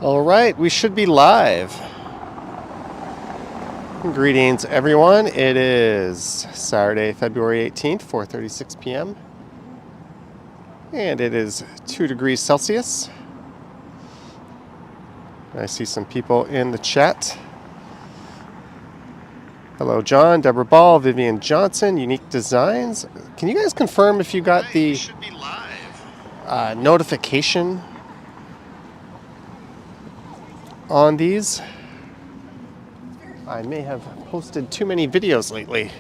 All right, we should be live. Greetings, everyone. It is Saturday, February 18th, 4:36 p.m. And it is 2 degrees Celsius. I see some people in the chat. Hello, John, Deborah Ball, Vivian Johnson, Unique Designs. Can you guys confirm if you got the notification on these? I may have posted too many videos lately.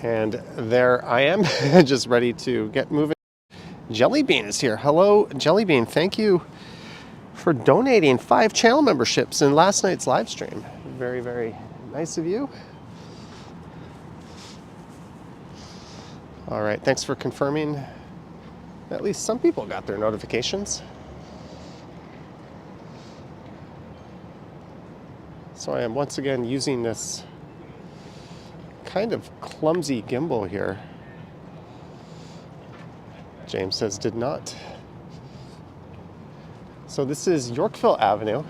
And there I am, just ready to get moving. Jellybean is here. Hello, Jellybean. Thank you for donating 5 channel memberships in last night's live stream. Very, very nice of you. All right, thanks for confirming. At least some people got their notifications. So I am once again using this kind of clumsy gimbal here. James says did not. So this is Yorkville Avenue.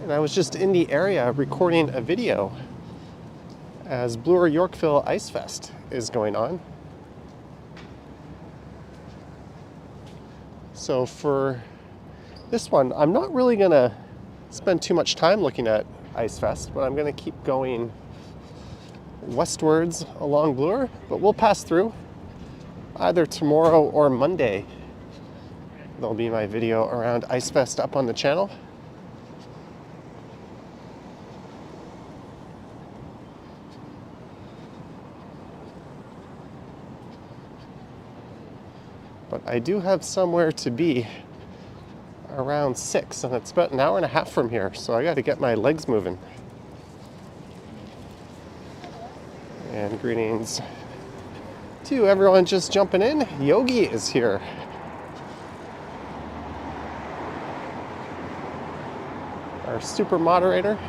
And I was just in the area recording a video as Bloor Yorkville Icefest is going on. So for this one, I'm not really gonna spend too much time looking at Icefest, but I'm gonna keep going westwards along Bloor, but we'll pass through either tomorrow or Monday. There'll be my video around Icefest up on the channel. But I do have somewhere to be around 6, and it's about an hour and a half from here, so I got to get my legs moving. And greetings to everyone just jumping in. Yogi is here. Our super moderator.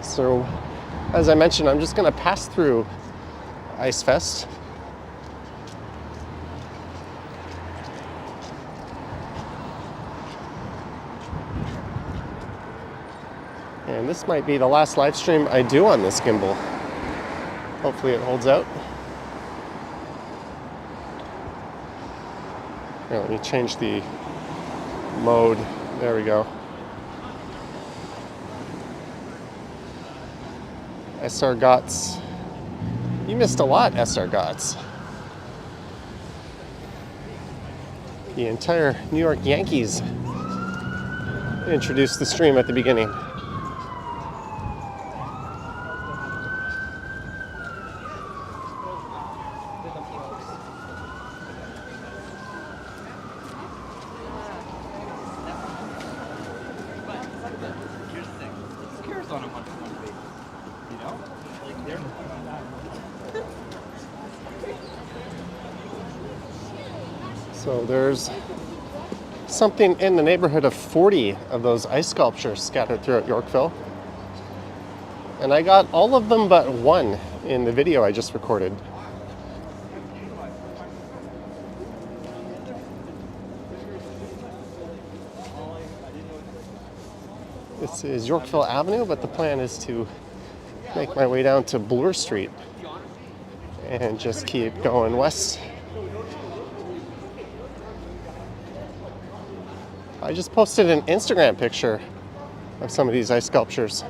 So, as I mentioned, I'm just going to pass through Icefest. And this might be the last live stream I do on this gimbal. Hopefully it holds out. Here, let me change the mode. There we go. SR Gotts. You missed a lot, SR Gotts. The entire New York Yankees introduced the stream at the beginning. So there's something in the neighborhood of 40 of those ice sculptures scattered throughout Yorkville. And I got all of them but one in the video I just recorded. This is Yorkville Avenue, but the plan is to make my way down to Bloor Street and just keep going west. I just posted an Instagram picture of some of these ice sculptures.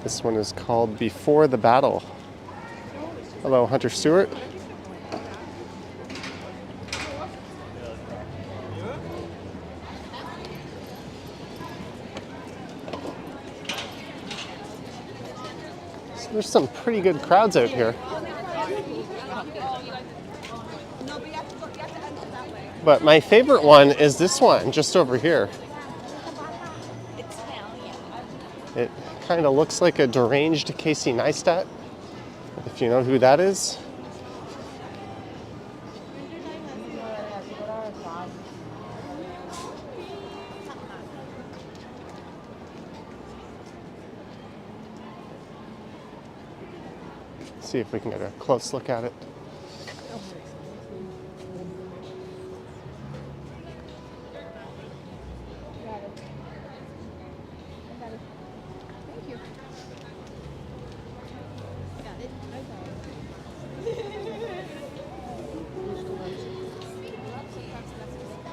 This one is called Before the Battle. Hello, Hunter Stewart. So there's some pretty good crowds out here. But my favorite one is this one, just over here. It kind of looks like a deranged Casey Neistat, if you know who that is. See if we can get a close look at it.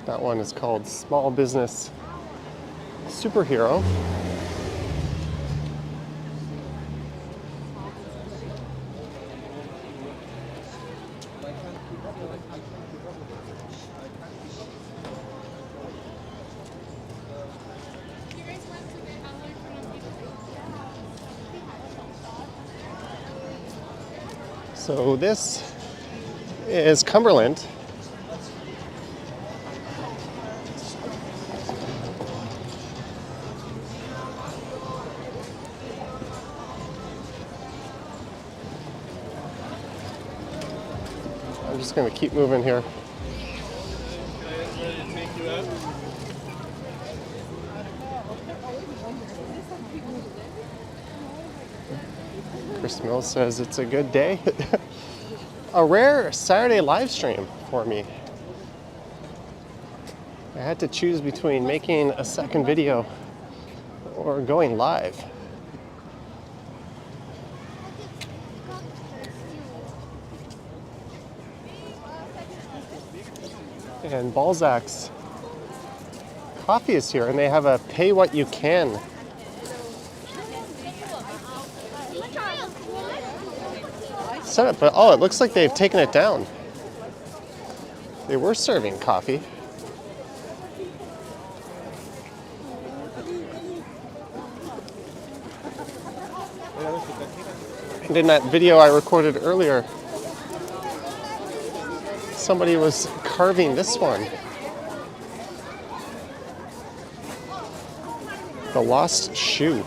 That one is called Small Business Superhero. So this is Cumberland. I'm just going to keep moving here. Chris Mills says it's a good day. A rare Saturday live stream for me. I had to choose between making a second video or going live. And Balzac's Coffee is here, and they have a pay what you can. Set up, but oh, it looks like they've taken it down. They were serving coffee. And in that video I recorded earlier, somebody was carving this one. The Lost Shoe.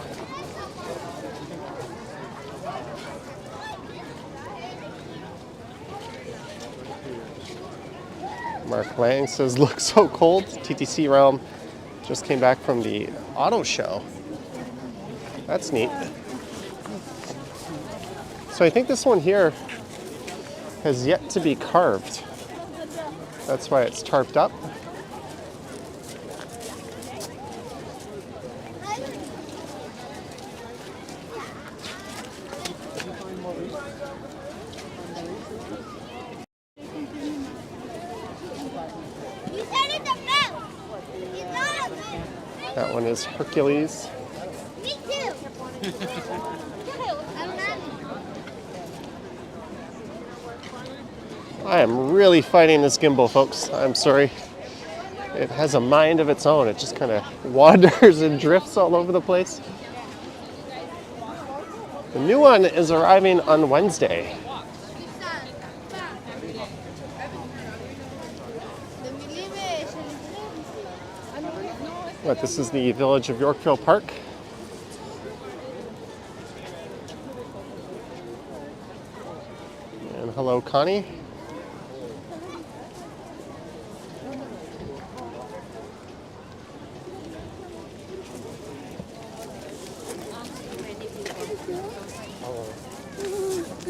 Mark Lang says, looks so cold. TTC Realm just came back from the auto show. That's neat. So I think this one here has yet to be carved. That's why it's tarped up. That one is Hercules. Me too. I am really fighting this gimbal, folks. I'm sorry. It has a mind of its own. It just kind of wanders and drifts all over the place. The new one is arriving on Wednesday. What, this is the village of Yorkville Park. And hello, Connie.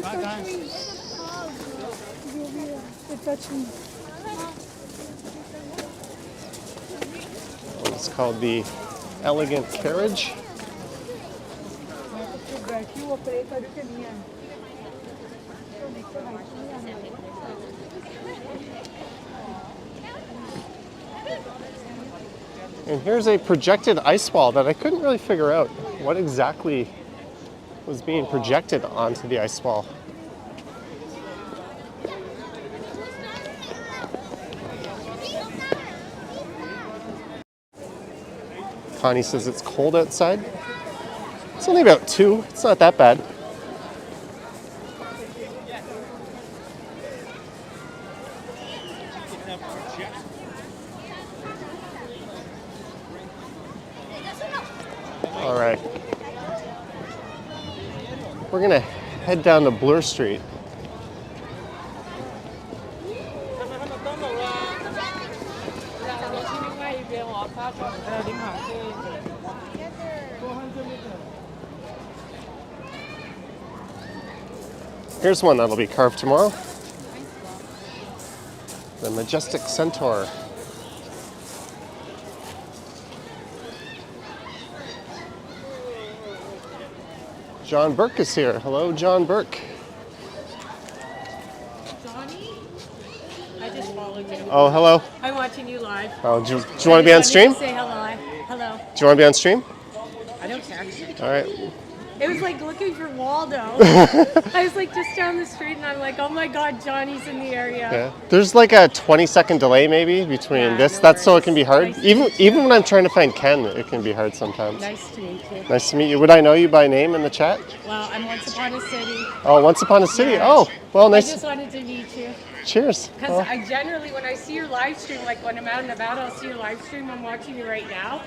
Bye, guys. It's called the Elegant Carriage. And here's a projected ice wall that I couldn't really figure out what exactly was being projected onto the ice wall. Connie says it's cold outside. It's only about 2. It's not that bad. All right. We're gonna head down to Bloor Street. Here's one that'll be carved tomorrow. The Majestic Centaur. John Burke is here. Hello, John Burke. Johnny? I just followed you. Oh, hello. I'm watching you live. Oh, do you want to be on stream? Say hello. Hello. Do you want to be on stream? I don't text. All right. It was like looking for Waldo. I was like just down the street and I'm like, oh my God, Johnny's in the area. Yeah. There's like a 20-second delay maybe between Yeah, this. no That's so it worries. can be hard. Nice to meet you. Even when I'm trying to find Ken, it can be hard sometimes. Nice to meet you. Nice to meet you. Would I know you by name in the chat? Well, I'm Once Upon a City. Oh, Once Upon a City. Yeah. Oh, well, I nice. just wanted to meet you. Cheers. Because Oh. I generally, when I see your live stream, like when I'm out and about, I'll see your live stream. I'm watching you right now.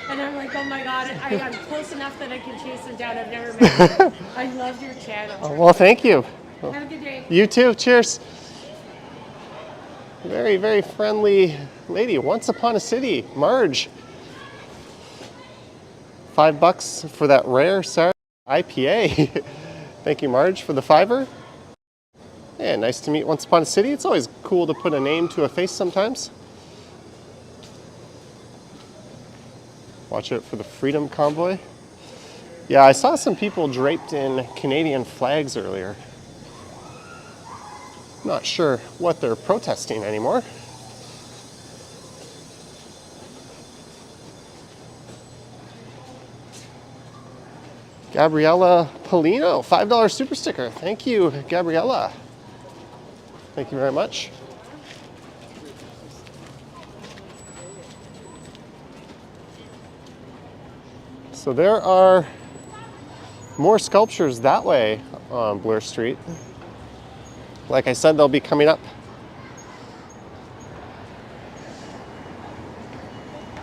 And I'm like, oh my God, I'm close enough that I can chase them down. I've never met them. I love your channel. Oh, well, thank you. Have a good day. You too. Cheers. Very, very friendly lady. Once Upon a City. Marge. $5 for that rare Sarah IPA. Thank you, Marge, for the $5. Yeah, nice to meet Once Upon a City. It's always cool to put a name to a face sometimes. Watch out for the Freedom Convoy. Yeah, I saw some people draped in Canadian flags earlier. Not sure what they're protesting anymore. Gabriella Polino, $5 super sticker. Thank you, Gabriella. Thank you very much. So there are more sculptures that way on Bloor Street. Like I said, they'll be coming up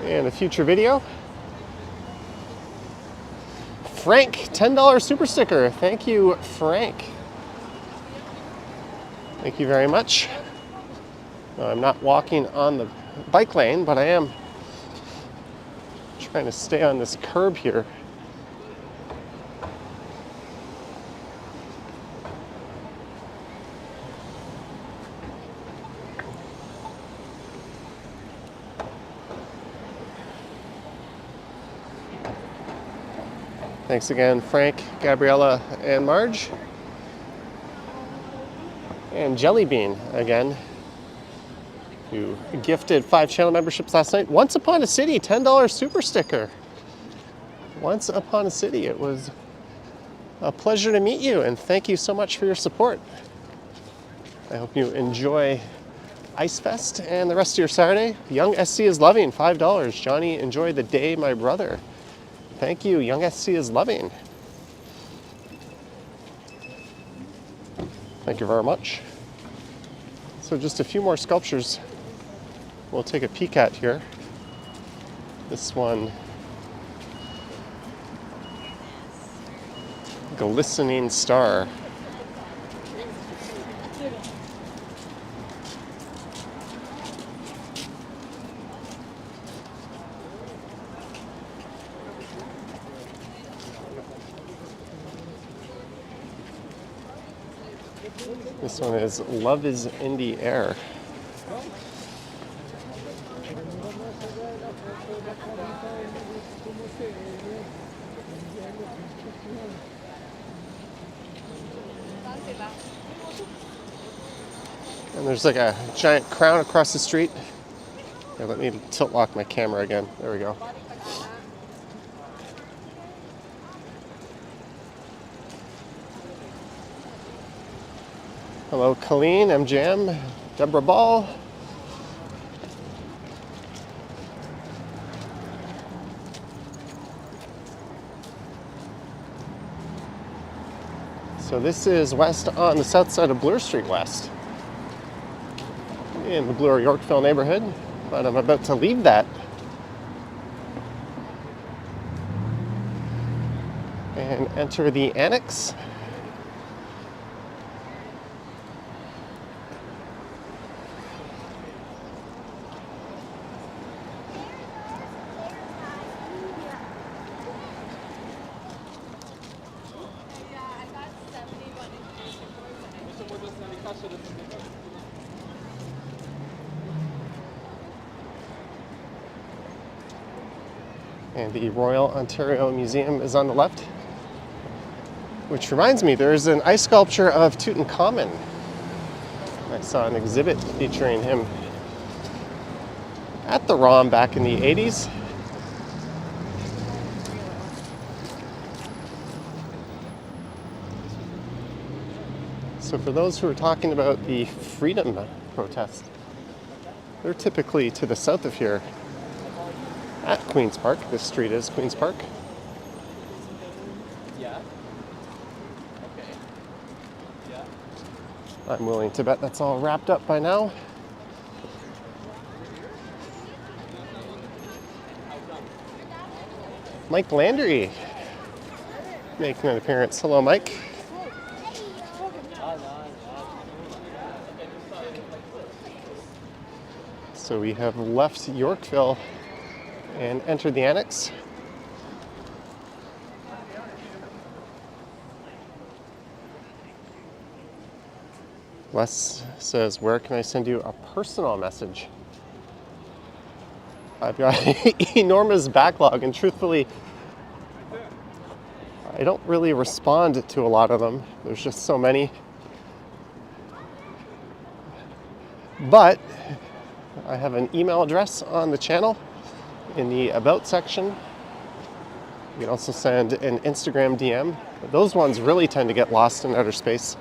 in a future video. Frank, $10 super sticker. Thank you, Frank. Thank you very much. I'm not walking on the bike lane, but I am trying to stay on this curb here. Thanks again, Frank, Gabriella, and Marge. And Jellybean again, who gifted 5 channel memberships last night. Once Upon a City, $10 super sticker. Once Upon a City. It was a pleasure to meet you, and thank you so much for your support. I hope you enjoy Icefest and the rest of your Saturday. Young SC is loving, $5. Johnny, enjoy the day, my brother. Thank you, Young SC is loving. Thank you very much. So just a few more sculptures we'll take a peek at here. This one, glistening star. This one is Love is in the Air. And there's like a giant crown across the street. Here, let me tilt lock my camera again. There we go. Hello, Colleen, MJM, Deborah Ball. So this is west on the south side of Bloor Street West, in the Bloor Yorkville neighborhood, but I'm about to leave that and enter the Annex. And the Royal Ontario Museum is on the left. Which reminds me, there's an ice sculpture of Tutankhamun. I saw an exhibit featuring him at the ROM back in the 80s. So for those who are talking about the freedom protest, they're typically to the south of here at Queen's Park. This street is Queen's Park. I'm willing to bet that's all wrapped up by now. Mike Landry making an appearance. Hello, Mike. So we have left Yorkville and entered the Annex. Wes says, where can I send you a personal message? I've got an enormous backlog, and truthfully, I don't really respond to a lot of them. There's just so many. But I have an email address on the channel in the About section. You can also send an Instagram DM. Those ones really tend to get lost in outer space.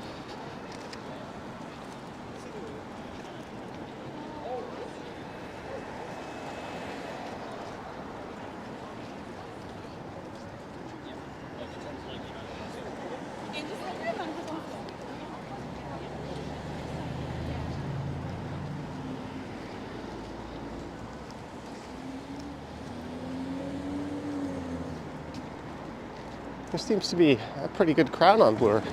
There seems to be a pretty good crowd on Bloor.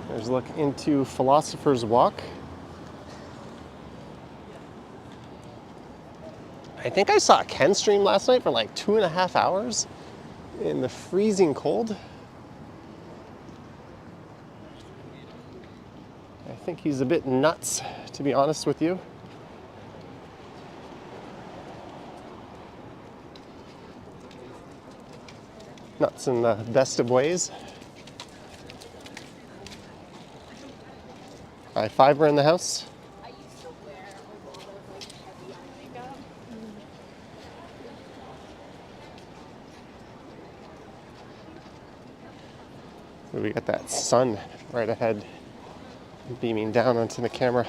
There's a look into Philosopher's Walk. I think I saw Ken stream last night for like 2.5 hours in the freezing cold. I think he's a bit nuts, to be honest with you. Nuts in the best of ways. High fiber in the house. We got that sun right ahead, beaming down onto the camera.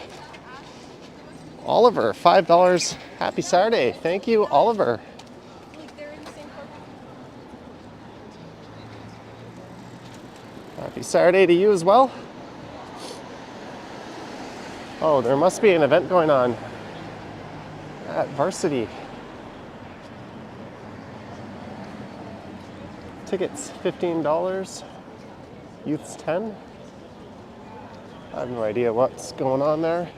Oliver, $5. Happy Saturday. Thank you, Oliver. Happy Saturday to you as well. Oh, there must be an event going on at Varsity. Tickets $15, youth's 10. I have no idea what's going on there.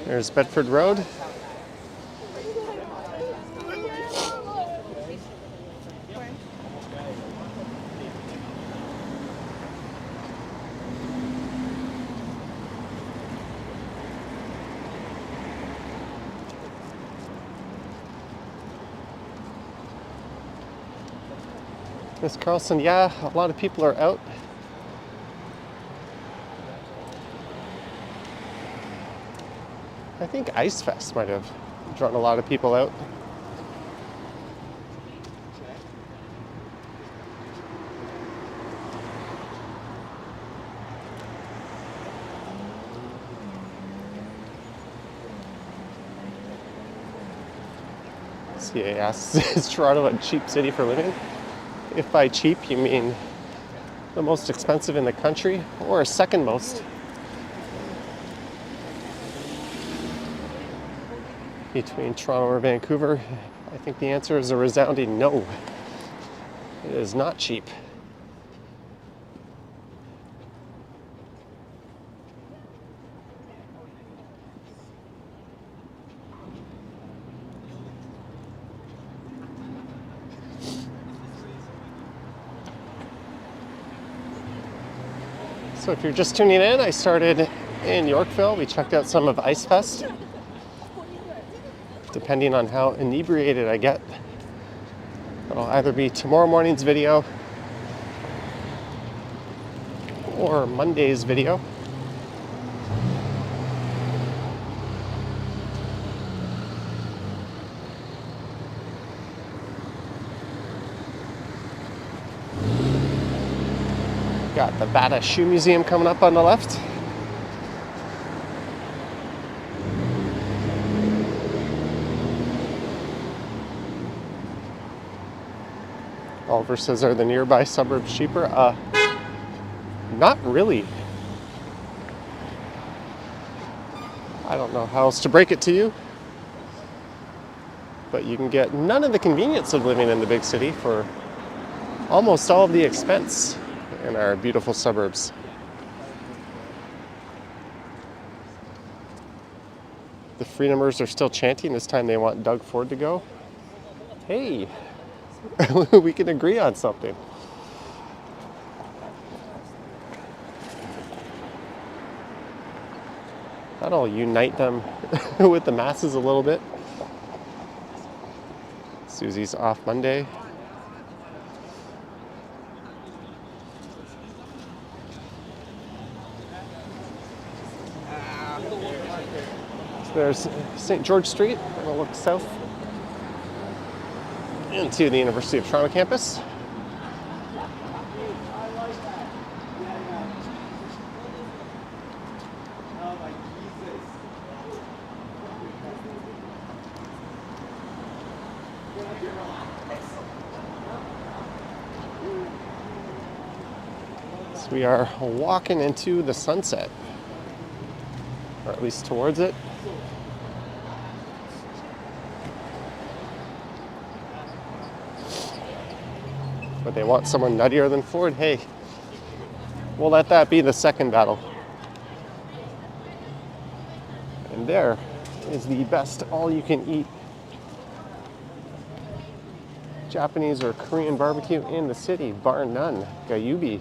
There's Bedford Road. Miss Carlson, yeah, a lot of people are out. I think Icefest might have drawn a lot of people out. CA asks, is Toronto a cheap city for living? If by cheap you mean the most expensive in the country or second most between Toronto or Vancouver? I think the answer is a resounding no. It is not cheap. So if you're just tuning in, I started in Yorkville. We checked out some of Icefest. Depending on how inebriated I get, it'll either be tomorrow morning's video or Monday's video. Got the Bata Shoe Museum coming up on the left. Oliver says, are the nearby suburbs cheaper? Not really. I don't know how else to break it to you, but you can get none of the convenience of living in the big city for almost all of the expense in our beautiful suburbs. The Freedomers are still chanting. This time they want Doug Ford to go. Hey, we can agree on something. That'll unite them with the masses a little bit. Susie's off Monday. There's St. George Street, and we'll look south into the University of Toronto campus. So we are walking into the sunset, or at least towards it. But they want someone nuttier than Ford. Hey, we'll let that be the second battle. And there is the best all-you-can-eat Japanese or Korean barbecue in the city, bar none. Gayubi.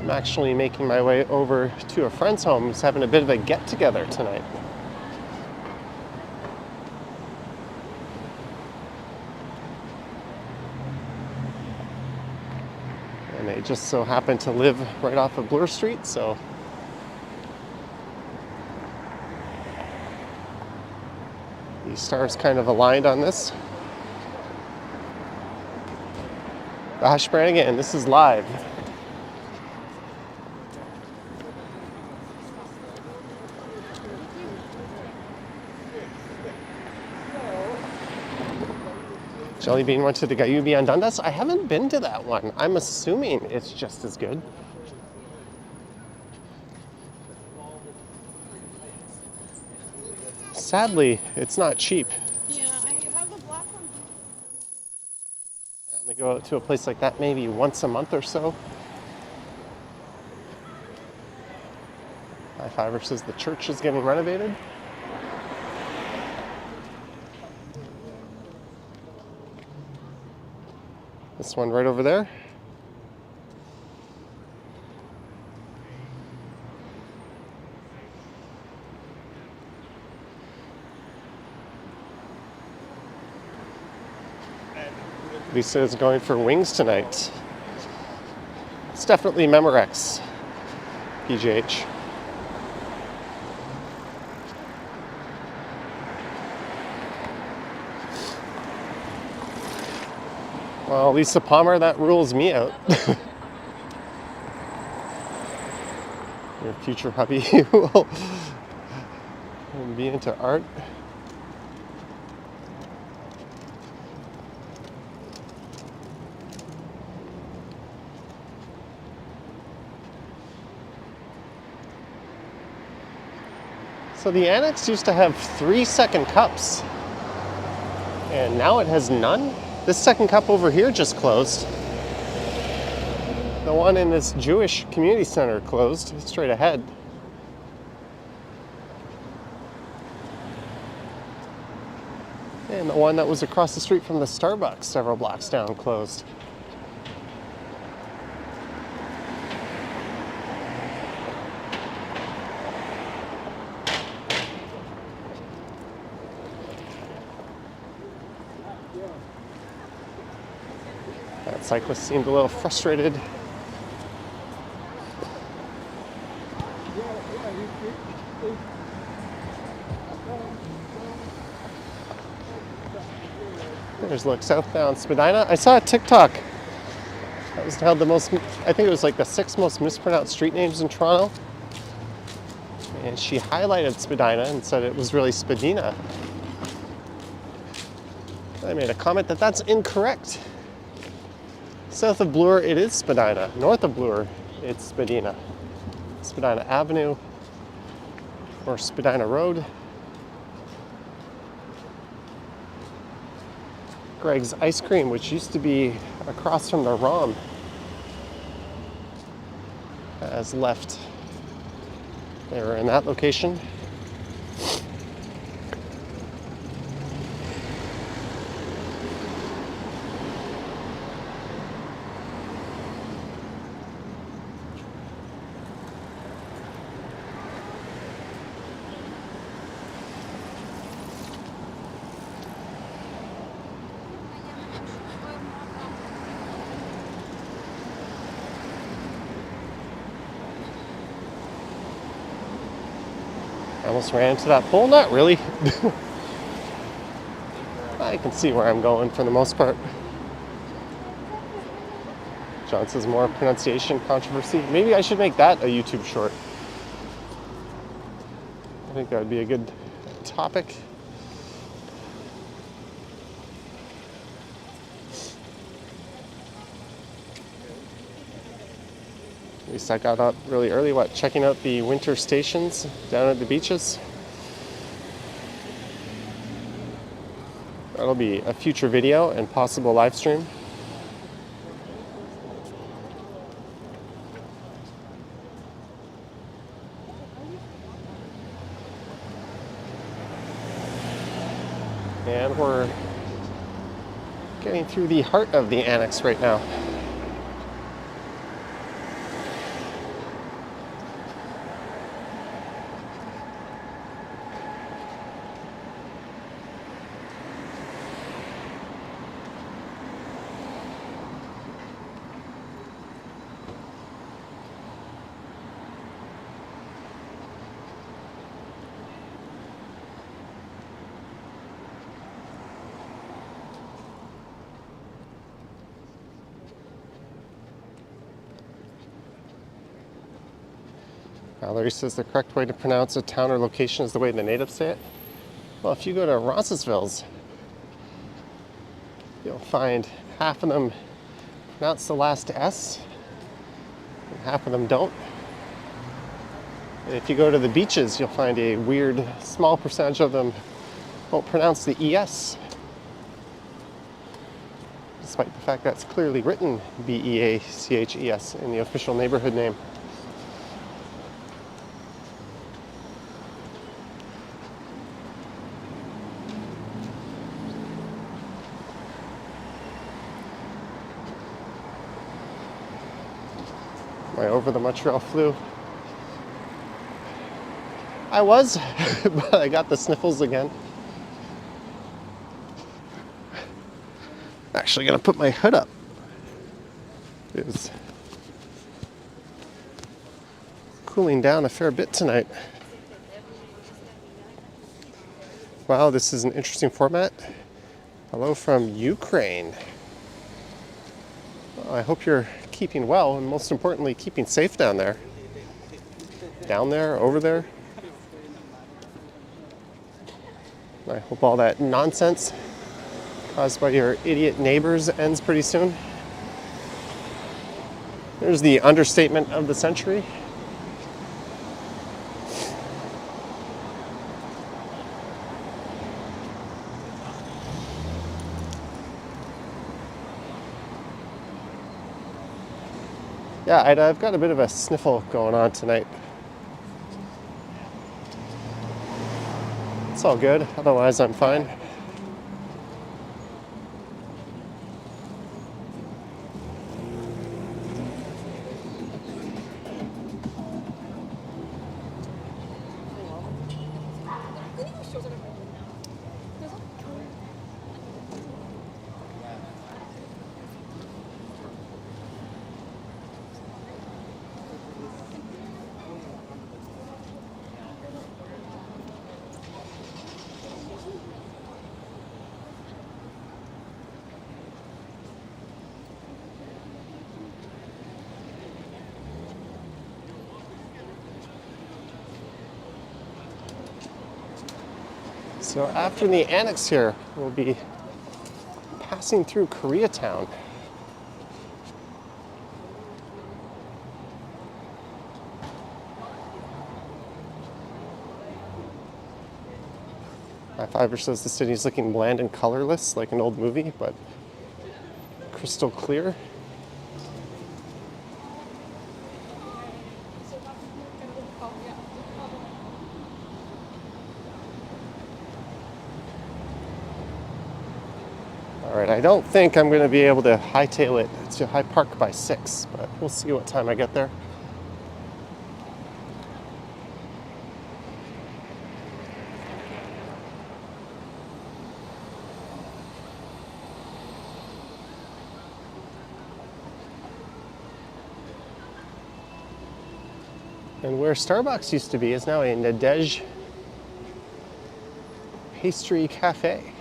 I'm actually making my way over to a friend's home who's having a bit of a get-together tonight. And they just so happen to live right off of Bloor Street, so the stars kind of aligned on this. Gosh, Brannigan, this is live. Jellybean went to the Gayubi on Dundas. I haven't been to that one. I'm assuming it's just as good. Sadly, it's not cheap. Yeah, I have a black one. I only go out to a place like that maybe once a month or so. High Fiver says the church is getting renovated. This one right over there. Lisa is going for wings tonight. It's definitely Memorex, PGH. Well, Lisa Palmer, that rules me out. Your future hubby will be into art. So the Annex used to have 3-second cups, and now it has none. This second cup over here just closed. The one in this Jewish community center closed straight ahead. And the one that was across the street from the Starbucks several blocks down closed. That cyclist seemed a little frustrated. There's look southbound Spadina. I saw a TikTok that was held the most, I think it was like the 6 most mispronounced street names in Toronto. And she highlighted Spadina and said it was really Spadina. I made a comment that that's incorrect. South of Bloor, it is Spadina. North of Bloor, it's Spadina. Spadina Avenue or Spadina Road. Greg's Ice Cream, which used to be across from the ROM, has left. They were in that location. I almost ran into that pole. Not really. I can see where I'm going for the most part. John says more pronunciation controversy. Maybe I should make that a YouTube short. I think that would be a good topic. At least I got up really early, checking out the winter stations down at the beaches. That'll be a future video and possible live stream. And we're getting through the heart of the Annex right now. Larry says the correct way to pronounce a town or location is the way the natives say it. Well, if you go to Roncesvalles, you'll find half of them pronounce the last S, and half of them don't. And if you go to the beaches, you'll find a weird small percentage of them won't pronounce the ES, despite the fact that's clearly written B-E-A-C-H-E-S in the official neighborhood name. Am I over the Montreal flu? I was, but I got the sniffles again. Actually gonna put my hood up. It's cooling down a fair bit tonight. Wow, this is an interesting format. Hello from Ukraine. Well, I hope you're keeping well, and most importantly, keeping safe down there. Down there, over there. I hope all that nonsense caused by your idiot neighbors ends pretty soon. There's the understatement of the century. Yeah, I've got a bit of a sniffle going on tonight. It's all good, otherwise I'm fine. So after the Annex here, we'll be passing through Koreatown. My fiber says the city's looking bland and colorless, like an old movie, but crystal clear. All right, I don't think I'm going to be able to hightail it to High Park by 6, but we'll see what time I get there. And where Starbucks used to be is now a Nadej pastry cafe.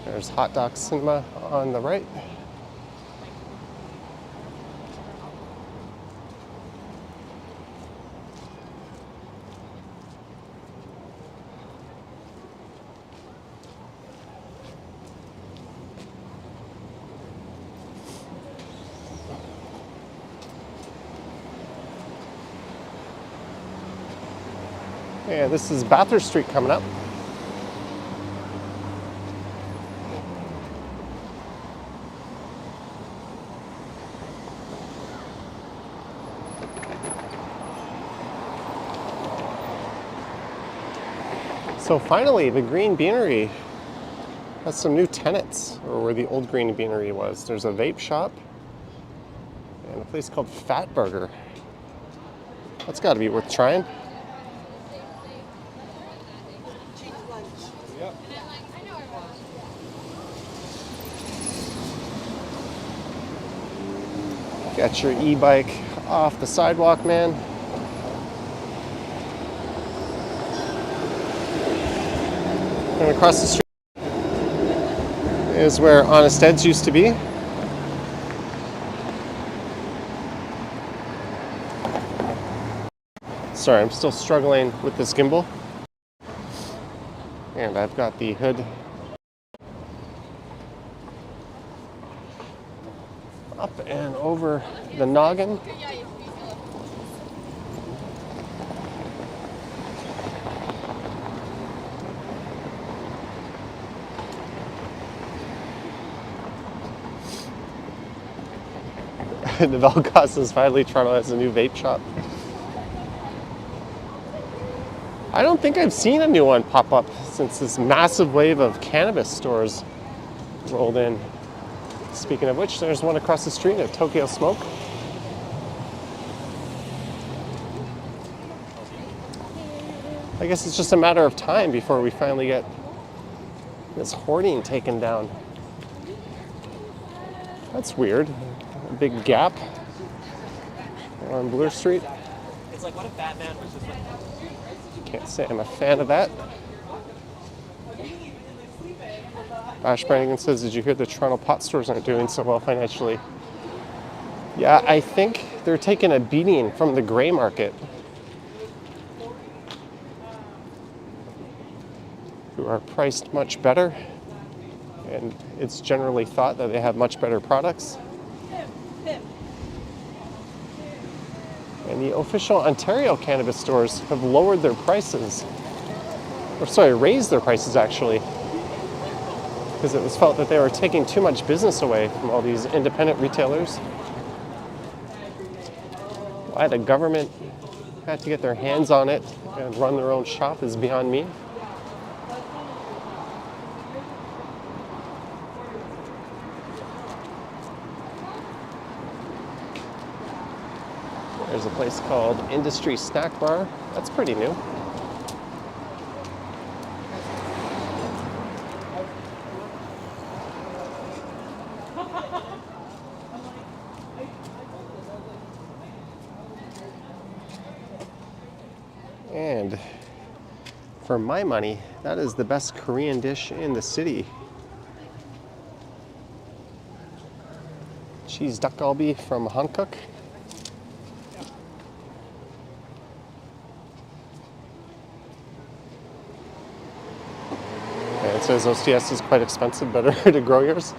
There's Hot Dog Cinema on the right. And this is Bathurst Street coming up. So finally, the Green Beanery has some new tenants, or where the old Green Beanery was. There's a vape shop and a place called Fat Burger. That's got to be worth trying. Get your e-bike off the sidewalk, man. And across the street is where Honest Ed's used to be. Sorry, I'm still struggling with this gimbal. And I've got the hood up and over the noggin. Novelcos finally Toronto has a new vape shop. I don't think I've seen a new one pop up since this massive wave of cannabis stores rolled in. Speaking of which, there's one across the street at Tokyo Smoke. I guess it's just a matter of time before we finally get this hoarding taken down. That's weird. A big gap on Bloor Street. It's like, what if Batman was just like... Can't say I'm a fan of that. Ash Brannigan says, did you hear the Toronto pot stores aren't doing so well financially? Yeah, I think they're taking a beating from the gray market, who are priced much better, and it's generally thought that they have much better products. And the official Ontario cannabis stores have lowered their prices. Or sorry, raised their prices actually. Because it was felt that they were taking too much business away from all these independent retailers. Why the government had to get their hands on it and run their own shop is beyond me. There's a place called Industry Snack Bar. That's pretty new. And for my money, that is the best Korean dish in the city. Cheese duck galbi from Hankook. And it says OCS is quite expensive, better to grow yours.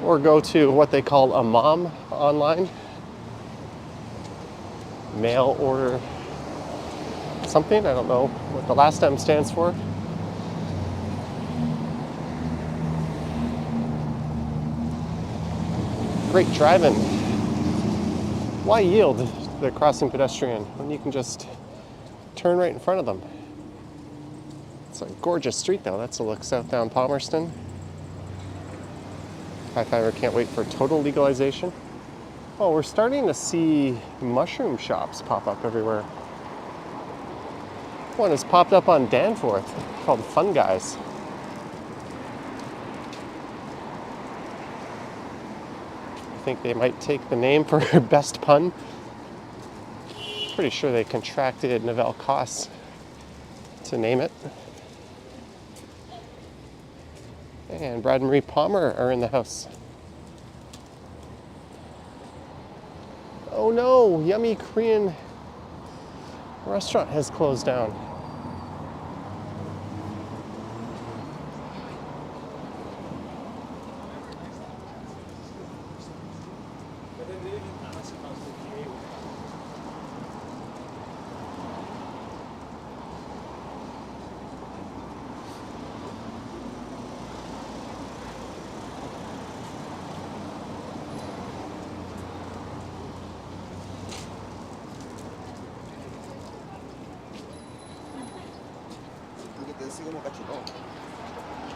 Or go to what they call a mom online. Mail order something, I don't know what the last M stands for. Great driving. Why yield to the crossing pedestrian when you can just turn right in front of them? It's a gorgeous street though. That's a look south down Palmerston. High fiver can't wait for total legalization. Oh, we're starting to see mushroom shops pop up everywhere. One has popped up on Danforth called Fun Guys. I think they might take the name for best pun. Pretty sure they contracted Novell Koss to name it. And Brad and Marie Palmer are in the house. Oh no, Yummy Korean restaurant has closed down.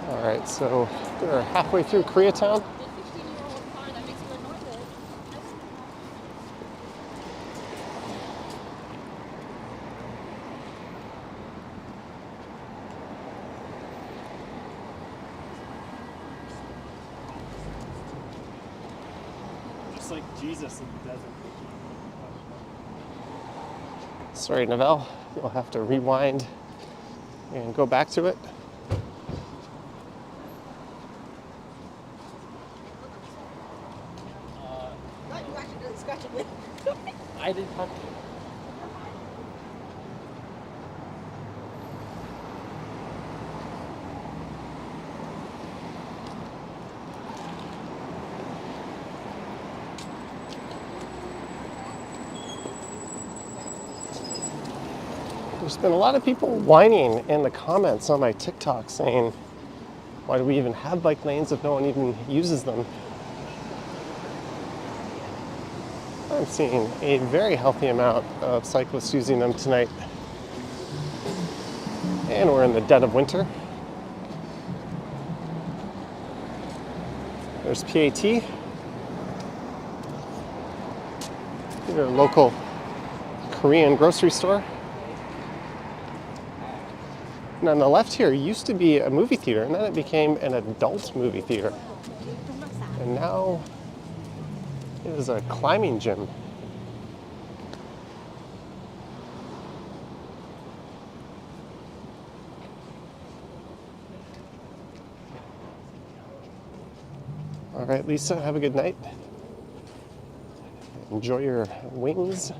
All right, so we're halfway through Koreatown. Just like Jesus in the desert. Sorry, Novell, you'll have to rewind and go back to it. I didn't touch it. There's been a lot of people whining in the comments on my TikTok saying, why do we even have bike lanes if no one even uses them? I'm seeing a very healthy amount of cyclists using them tonight. And we're in the dead of winter. There's PAT. Your local Korean grocery store. And on the left here used to be a movie theater, and then it became an adult movie theater. And now it is a climbing gym. All right, Lisa, have a good night. Enjoy your wings.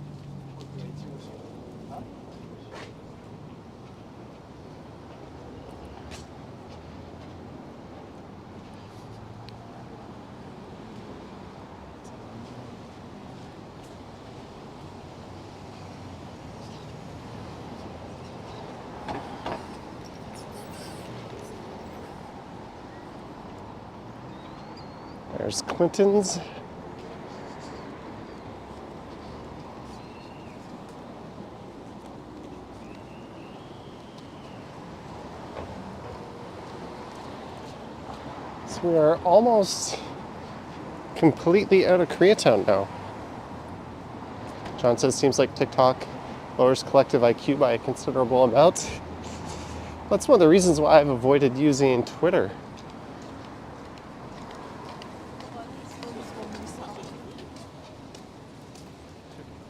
There's Clinton's. So we are almost completely out of Koreatown now. John says, seems like TikTok lowers collective IQ by a considerable amount. That's one of the reasons why I've avoided using Twitter.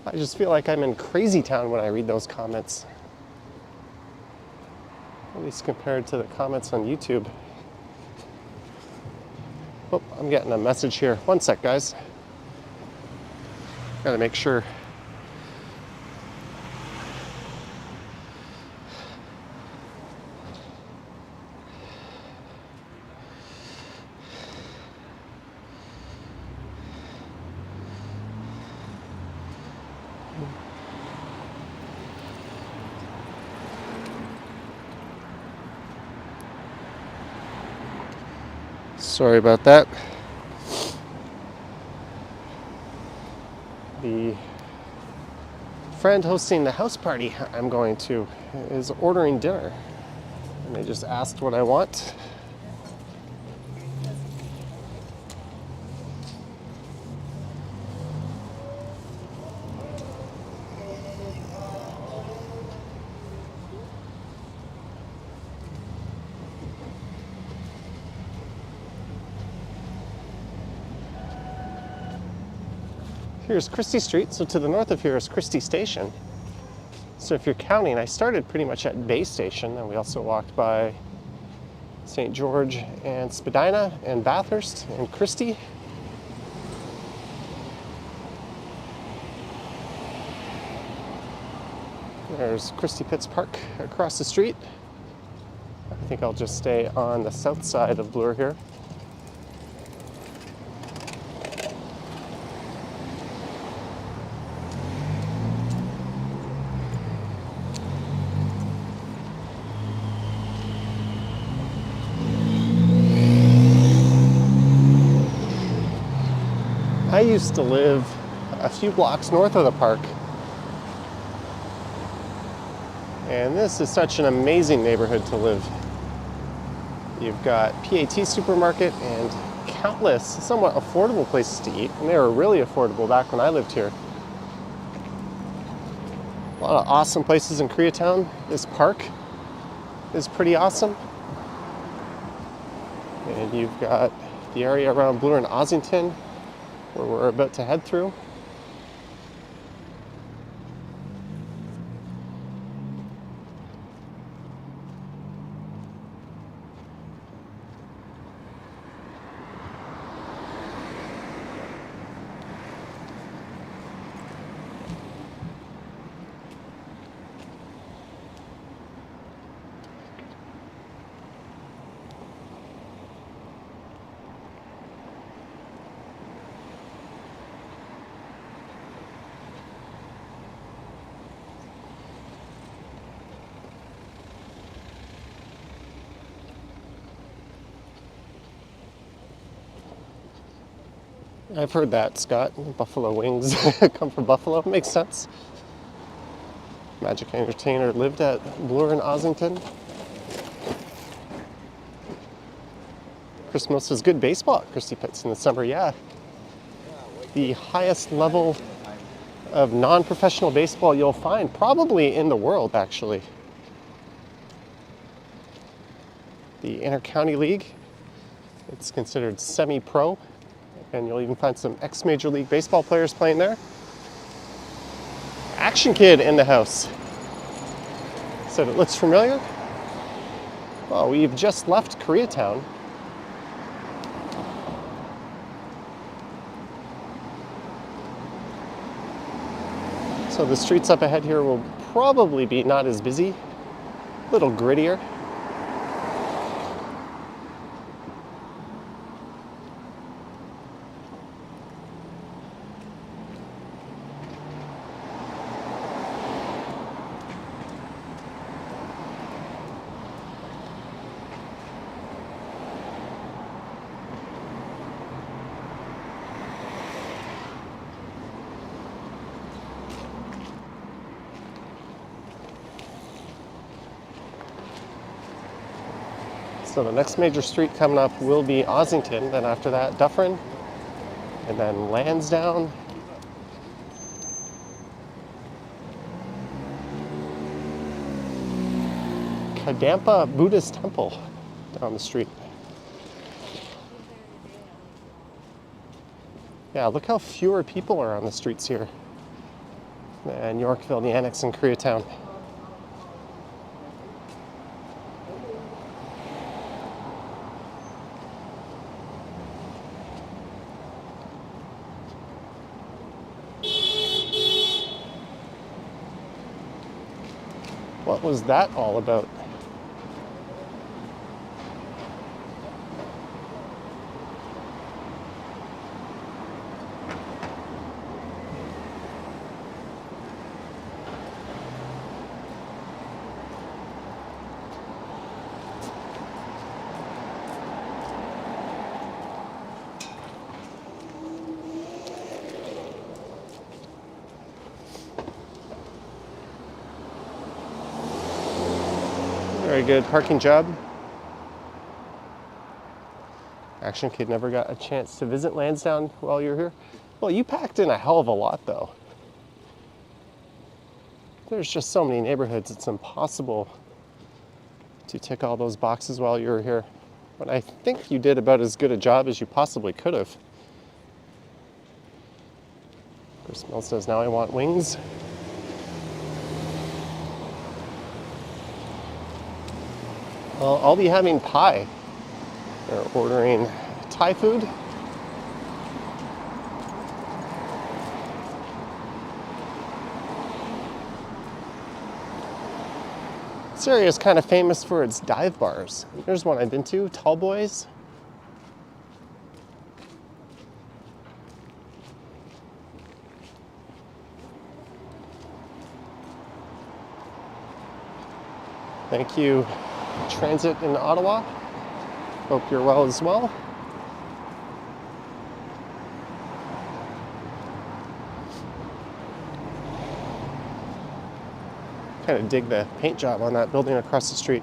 I just feel like I'm in crazy town when I read those comments. At least compared to the comments on YouTube. Oh, I'm getting a message here. One sec, guys. Gotta make sure. Sorry about that. The friend hosting the house party I'm going to is ordering dinner. And they just asked what I want. Here's Christie Street, so to the north of here is Christie Station. So if you're counting, I started pretty much at Bay Station, and we also walked by St. George and Spadina and Bathurst and Christie. There's Christie Pits Park across the street. I think I'll just stay on the south side of Bloor here. I used to live a few blocks north of the park, and this is such an amazing neighborhood to live. You've got PAT supermarket and countless somewhat affordable places to eat, and they were really affordable back when I lived here. A lot of awesome places in Koreatown. This park is pretty awesome. And you've got the area around Bloor and Ossington, where we're about to head through. I've heard that, Scott. Buffalo wings come from Buffalo. Makes sense. Magic Entertainer lived at Bloor and Ossington. Chris Mills says good baseball at Christie Pits in the summer. Yeah. The highest level of non-professional baseball you'll find, probably in the world, actually. The Inter-County League, it's considered semi-pro. And you'll even find some ex-Major League Baseball players playing there. Action Kid in the house. Said it looks familiar. Well, we've just left Koreatown. So the streets up ahead here will probably be not as busy, a little grittier. So the next major street coming up will be Ossington, then after that Dufferin, and then Lansdowne. Kadampa Buddhist Temple down the street. Yeah, look how fewer people are on the streets here than Yorkville, the Annex, and Koreatown. What was that all about? Very good parking job. Action Kid never got a chance to visit Lansdowne while you were here. Well, you packed in a hell of a lot, though. There's just so many neighborhoods, it's impossible to tick all those boxes while you were here. But I think you did about as good a job as you possibly could have. Chris Mills says, now I want wings. Well, I'll be having pie. They're ordering Thai food. This area is kind of famous for its dive bars. There's one I've been to, Tall Boys. Thank you, Transit in Ottawa. Hope you're well as well. Kind of dig the paint job on that building across the street.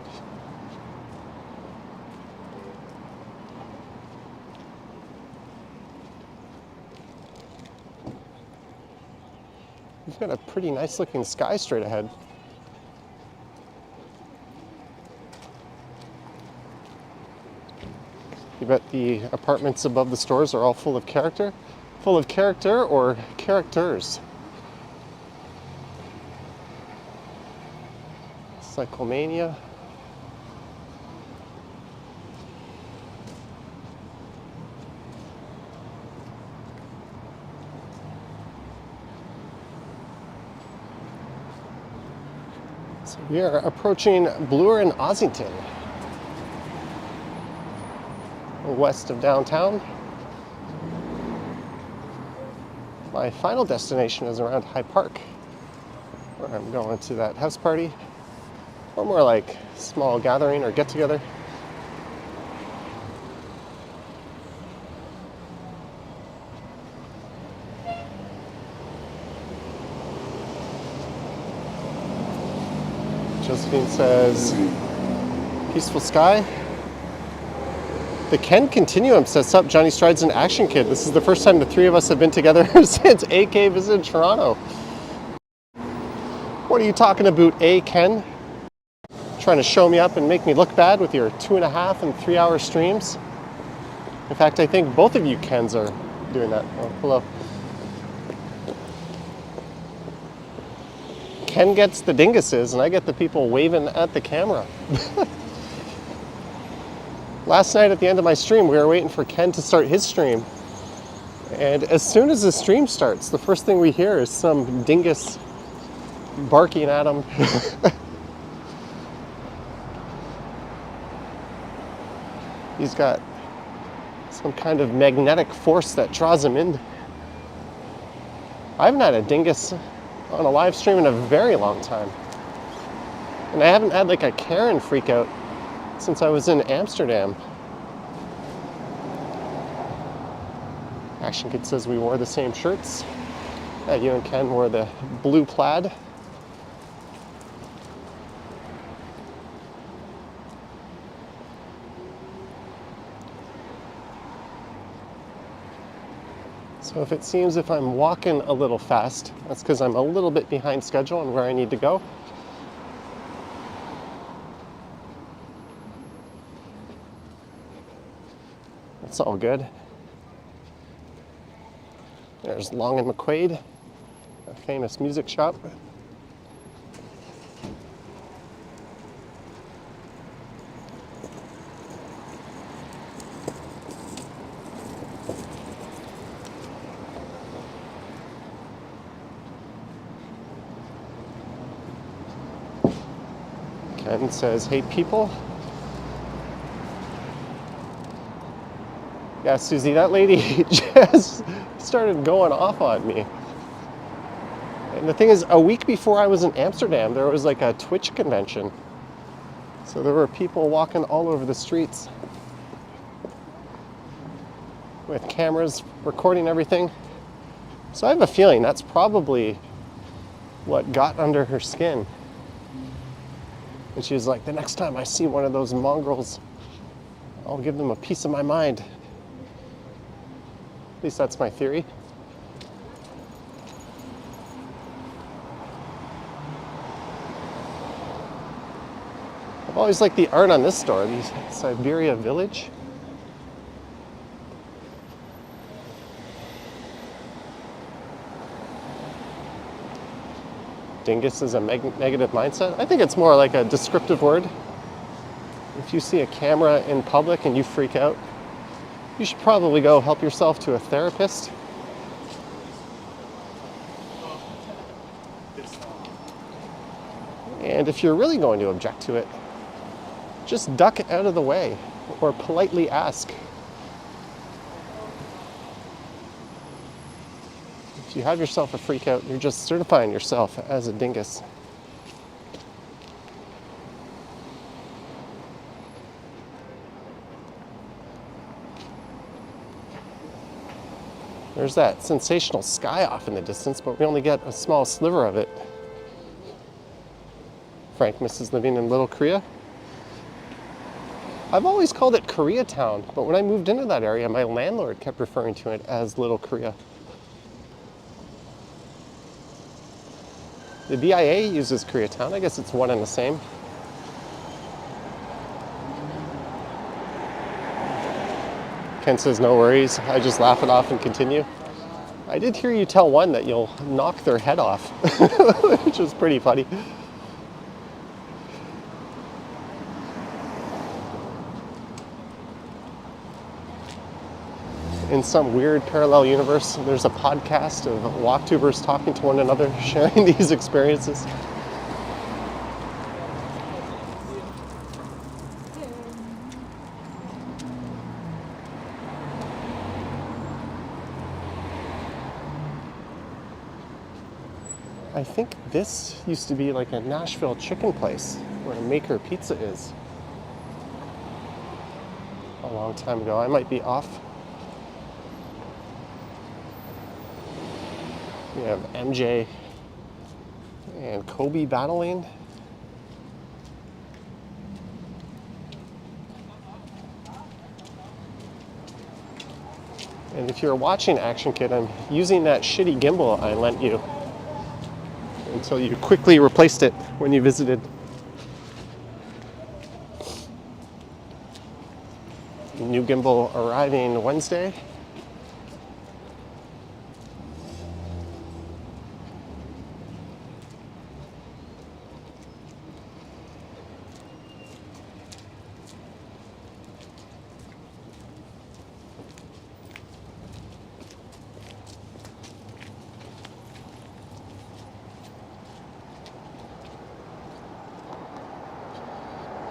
We've got a pretty nice looking sky straight ahead. You bet the apartments above the stores are all full of character? Full of character or characters? Cyclemania. So we are approaching Bloor and Ossington, west of downtown. My final destination is around High Park, where I'm going to that house party, or more like small gathering or get together. Josephine says, peaceful sky. The Ken Continuum says, sup, Johnny Strides and Action Kid. This is the first time the three of us have been together since AK visited Toronto. What are you talking about, Ken? Trying to show me up and make me look bad with your 2.5 and 3 hour streams? In fact, I think both of you Kens are doing that. Oh, hello. Ken gets the dinguses and I get the people waving at the camera. Last night at the end of my stream, we were waiting for Ken to start his stream. And as soon as the stream starts, the first thing we hear is some dingus barking at him. He's got some kind of magnetic force that draws him in. I haven't had a dingus on a live stream in a very long time. And I haven't had like a Karen freak out since I was in Amsterdam. Action Kid says we wore the same shirts. You and Ken wore the blue plaid. So if it seems if I'm walking a little fast, that's because I'm a little bit behind schedule on where I need to go. It's all good. There's Long and McQuaid, a famous music shop. Ken says, "Hey people." Yeah, Susie, that lady just started going off on me. And the thing is, a week before I was in Amsterdam, there was like a Twitch convention. So there were people walking all over the streets with cameras recording everything. So I have a feeling that's probably what got under her skin. And she was like, the next time I see one of those mongrels, I'll give them a piece of my mind. At least that's my theory. I've always liked the art on this store, the Siberia Village. Dingus is a negative mindset. I think it's more like a descriptive word. If you see a camera in public and you freak out, you should probably go help yourself to a therapist. And if you're really going to object to it, just duck out of the way or politely ask. If you have yourself a freak out, you're just certifying yourself as a dingus. There's that sensational sky off in the distance, but we only get a small sliver of it. Frank misses living in Little Korea. I've always called it Koreatown, but when I moved into that area, my landlord kept referring to it as Little Korea. The BIA uses Koreatown. I guess it's one and the same. Ken says, no worries. I just laugh it off and continue. I did hear you tell one that you'll knock their head off, which was pretty funny. In some weird parallel universe, there's a podcast of walktubers talking to one another, sharing these experiences. I think this used to be like a Nashville chicken place where Maker Pizza is. A long time ago. I might be off. We have MJ and Kobe battling. And if you're watching Action Kid, I'm using that shitty gimbal I lent you until you quickly replaced it when you visited. New gimbal arriving Wednesday.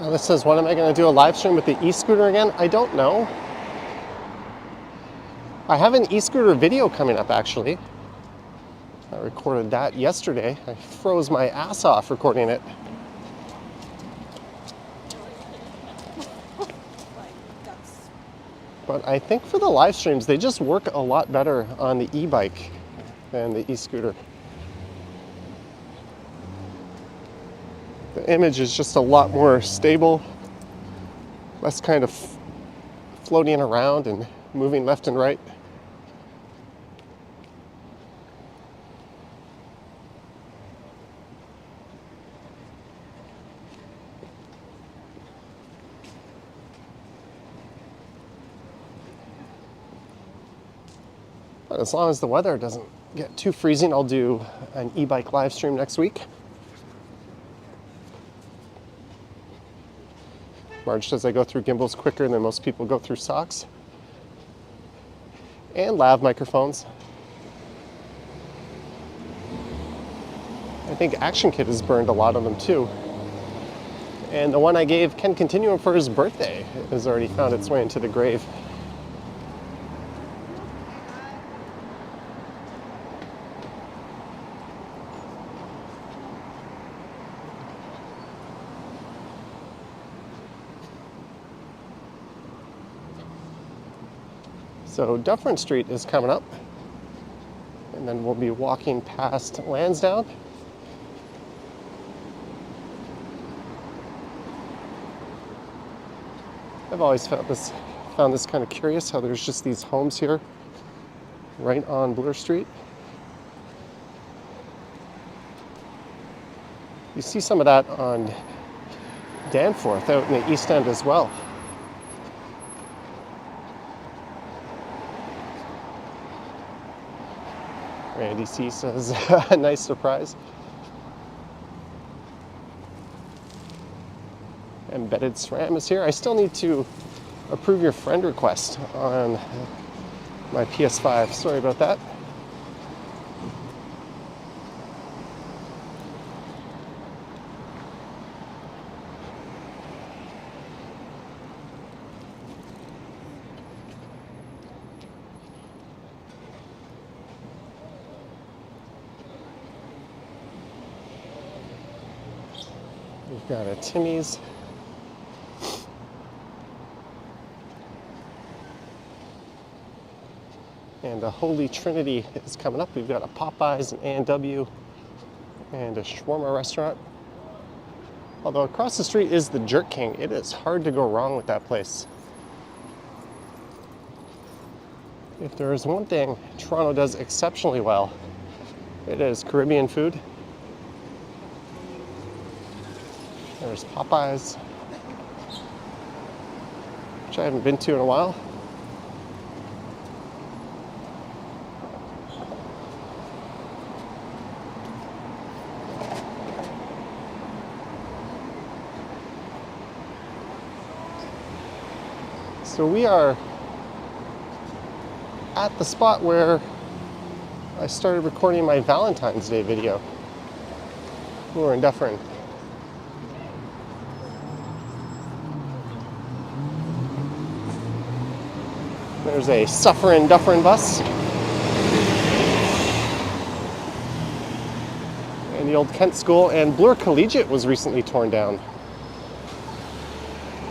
Now this says, when am I going to do a live stream with the e-scooter again? I don't know. I have an e-scooter video coming up, actually. I recorded that yesterday. I froze my ass off recording it. But I think for the live streams, they just work a lot better on the e-bike than the e-scooter. The image is just a lot more stable, less kind of floating around and moving left and right. But as long as the weather doesn't get too freezing, I'll do an e-bike live stream next week. Marge says I go through gimbals quicker than most people go through socks. And lav microphones. I think Action Kid has burned a lot of them too. And the one I gave Ken Continuum for his birthday has already found its way into the grave. So Dufferin Street is coming up, and then we'll be walking past Lansdowne. I've always found this kind of curious, how there's just these homes here right on Bloor Street. You see some of that on Danforth out in the East End as well. Randy C says, a nice surprise. Embedded SRAM is here. I still need to approve your friend request on my PS5. Sorry about that. We've got a Timmy's. And a Holy Trinity is coming up. We've got a Popeyes, an A&W, and a shawarma restaurant. Although across the street is the Jerk King. It is hard to go wrong with that place. If there is one thing Toronto does exceptionally well, it is Caribbean food. There's Popeyes, which I haven't been to in a while. So we are at the spot where I started recording my Valentine's Day video. Bloor and Dufferin. There's a suffering Dufferin bus. And the old Kent School, and Bloor Collegiate was recently torn down.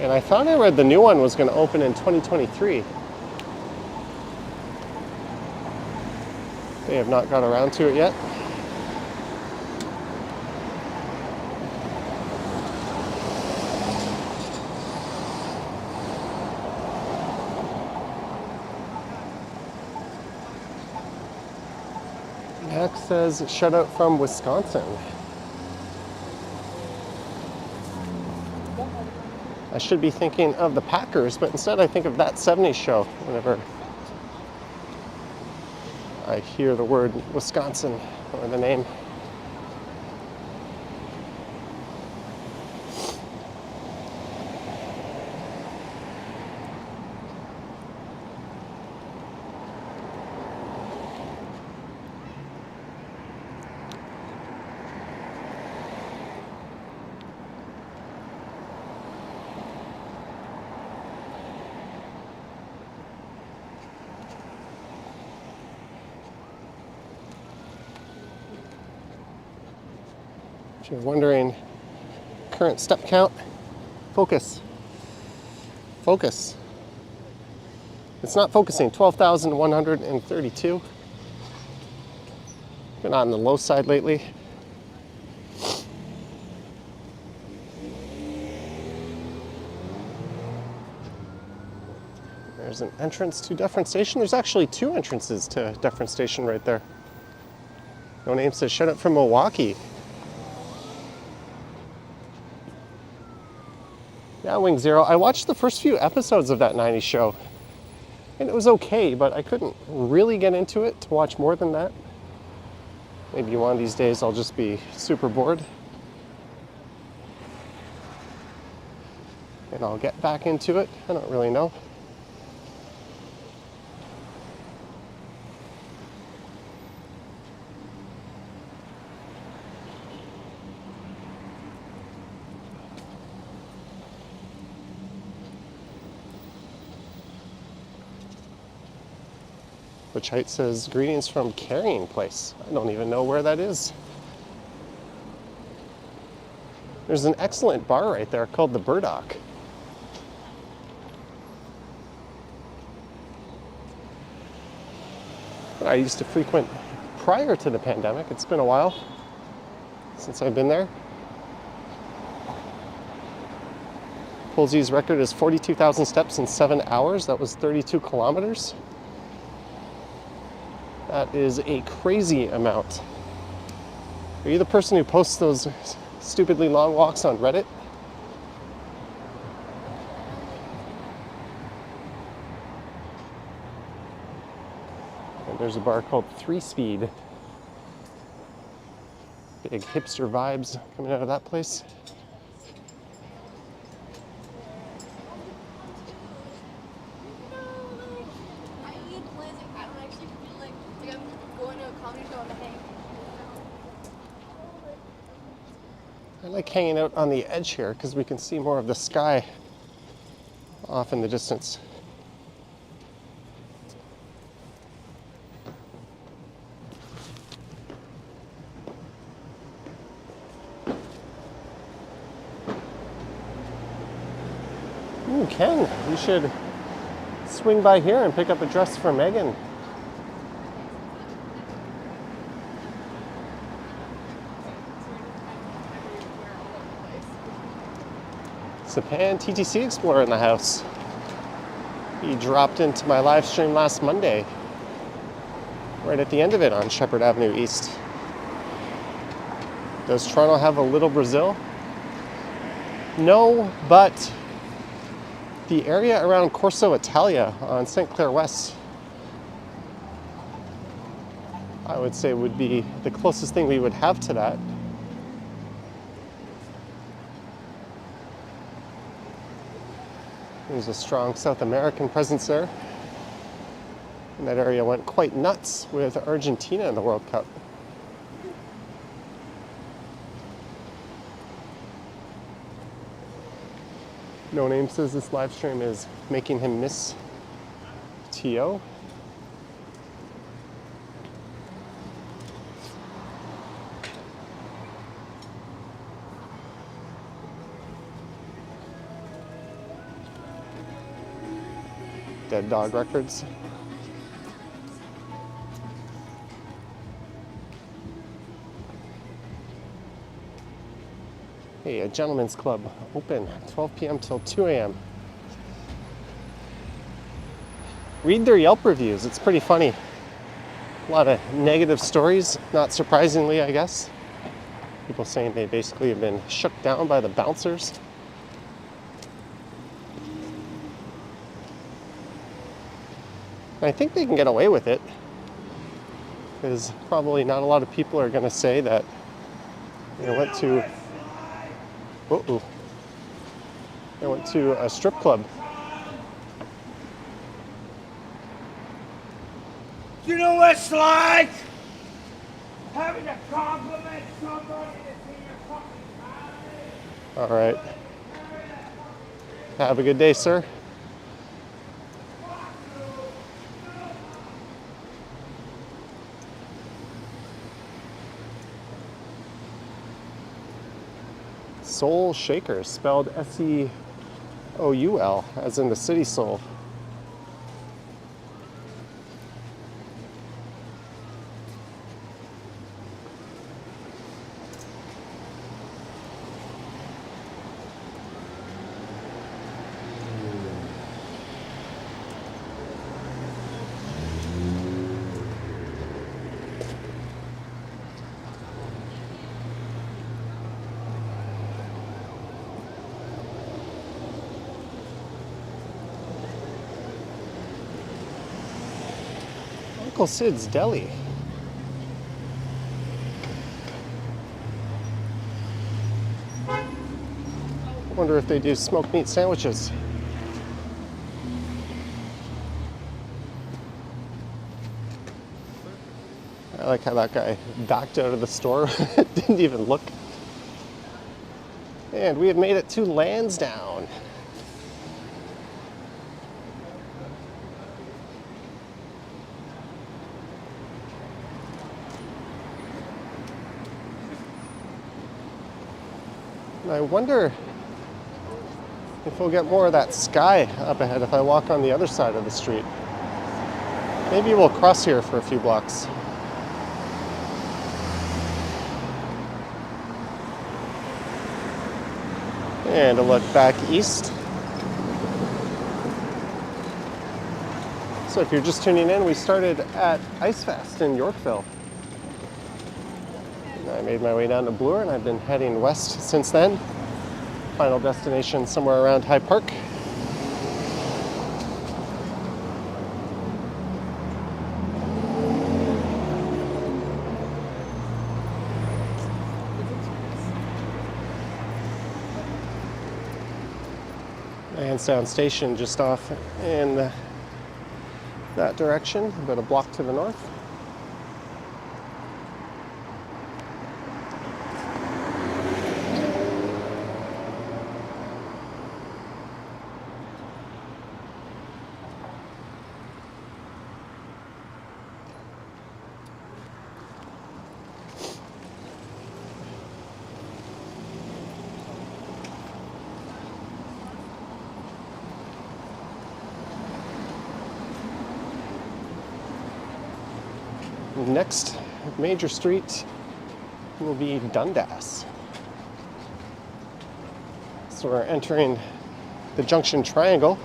And I thought I read the new one was going to open in 2023. They have not got around to it yet. Annex says, shout out from Wisconsin. I should be thinking of the Packers, but instead I think of That 70s Show whenever I hear the word Wisconsin or the name. If you're wondering, current step count, focus. Focus. It's not focusing, 12,132. Been on the low side lately. There's an entrance to Dufferin Station. There's actually two entrances to Dufferin Station right there. No Name says, shut up from Milwaukee. Yeah, Wing Zero. I watched the first few episodes of That 90s Show. And it was okay, but I couldn't really get into it to watch more than that. Maybe one of these days I'll just be super bored. And I'll get back into it. I don't really know. Which height says greetings from Carrying Place. I don't even know where that is. There's an excellent bar right there called the Burdock. I used to frequent prior to the pandemic. It's been a while since I've been there. Polsey's record is 42,000 steps in 7 hours. That was 32 kilometers. That is a crazy amount. Are you the person who posts those stupidly long walks on Reddit? And there's a bar called 3 Speed. Big hipster vibes coming out of that place. I like hanging out on the edge here because we can see more of the sky off in the distance. Ooh, Ken, you should swing by here and pick up a dress for Megan. Sapan TTC Explorer in the house. He dropped into my live stream last Monday, right at the end of it on Shepherd Avenue East. Does Toronto have a Little Brazil? No, but the area around Corso Italia on St. Clair West, I would say would be the closest thing we would have to that. There's a strong South American presence there. And that area went quite nuts with Argentina in the World Cup. No Name says this live stream is making him miss T.O. Dead Dog Records. Hey, a gentleman's club open 12 p.m. till 2 a.m. Read their Yelp reviews. It's pretty funny. A lot of negative stories, not surprisingly, I guess. People saying they basically have been shook down by the bouncers. I think they can get away with it, because probably not a lot of people are going to say that they went to a strip club. You know what it's like? Having to compliment somebody that's in your fucking family. All right. Have a good day, sir. Soul Shakers, spelled S-E-O-U-L, as in the city Seoul. Uncle Sid's Deli. Wonder if they do smoked meat sandwiches. I like how that guy backed out of the store, didn't even look. And we have made it to Lansdowne. And I wonder if we'll get more of that sky up ahead if I walk on the other side of the street. Maybe we'll cross here for a few blocks. And a look back east. So if you're just tuning in, we started at Icefest in Yorkville. And I made my way down to Bloor and I've been heading west since then. Final destination somewhere around High Park. Lansdowne Station just off in that direction, about a block to the north. Next major street will be Dundas. So we're entering the Junction Triangle.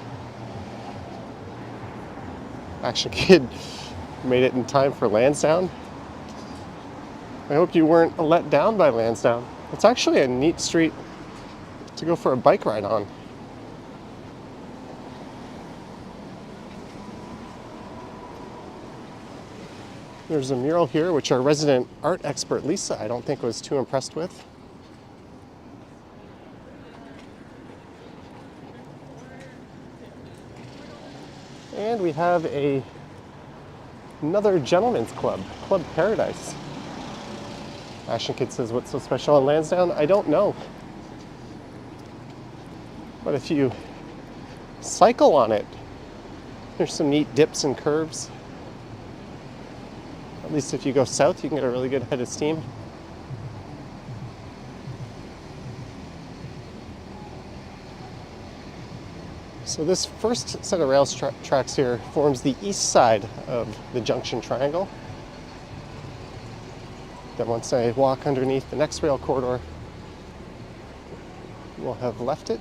Action Kid made it in time for Lansdowne. I hope you weren't let down by Lansdowne. It's actually a neat street to go for a bike ride on. There's a mural here, which our resident art expert, Lisa, I don't think was too impressed with. And we have another gentleman's club, Club Paradise. Action Kid says, what's so special on Lansdowne? I don't know. But if you cycle on it, there's some neat dips and curves. At least if you go south, you can get a really good head of steam. So this first set of rails tracks here forms the east side of the Junction Triangle. Then once I walk underneath the next rail corridor, we'll have left it.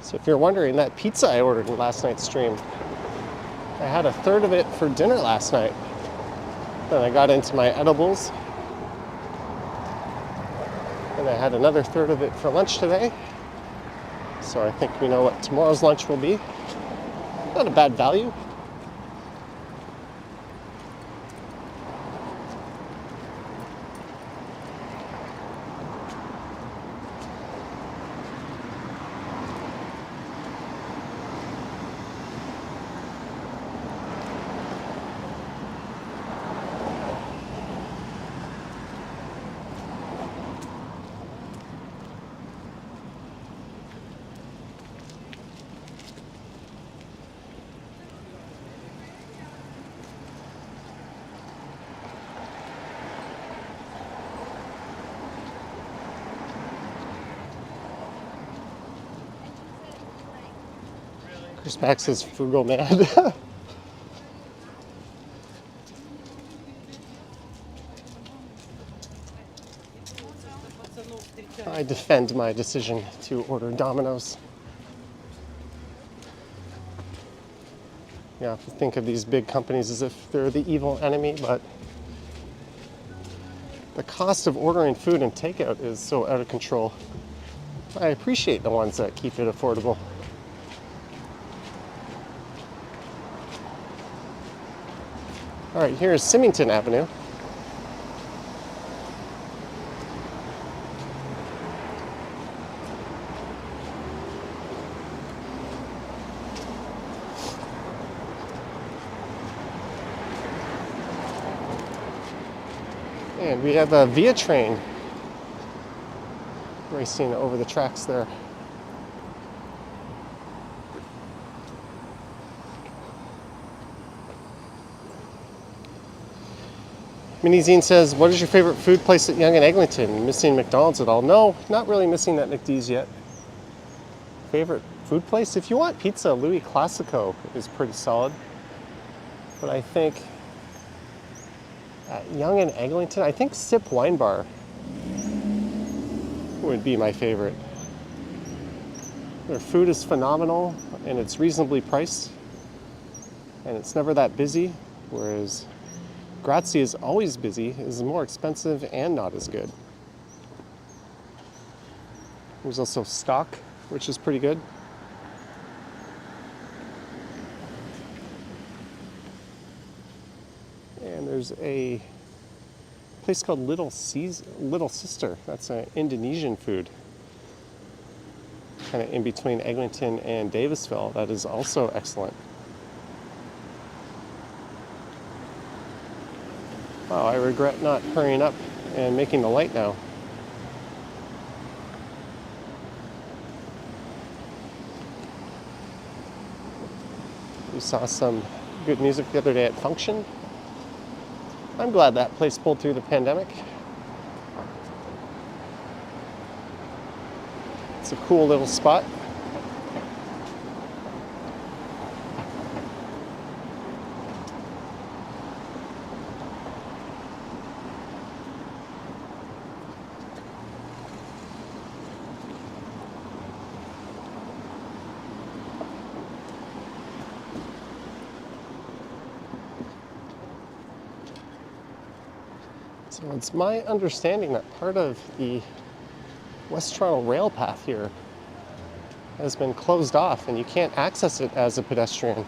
So if you're wondering, that pizza I ordered in last night's stream, I had a third of it for dinner last night. Then I got into my edibles. And I had another third of it for lunch today. So I think we know what tomorrow's lunch will be. Not a bad value. Chris Mack says frugal man. I defend my decision to order Domino's. Yeah, think of these big companies as if they're the evil enemy, but the cost of ordering food and takeout is so out of control. I appreciate the ones that keep it affordable. All right, here's Symington Avenue. And we have a Via train racing over the tracks there. Minizine says, what is your favorite food place at Yonge and Eglinton? Missing McDonald's at all? No, not really missing that McD's yet. Favorite food place? If you want pizza, Louis Classico is pretty solid. But I think at Yonge and Eglinton, I think Sip Wine Bar would be my favorite. Their food is phenomenal and it's reasonably priced. And it's never that busy, whereas Grazie is always busy, is more expensive and not as good. There's also Stock, which is pretty good. And there's a place called Little Sister. That's an Indonesian food. Kind of in between Eglinton and Davisville. That is also excellent. Wow, I regret not hurrying up and making the light now. We saw some good music the other day at Function. I'm glad that place pulled through the pandemic. It's a cool little spot. So it's my understanding that part of the West Toronto rail path here has been closed off and you can't access it as a pedestrian.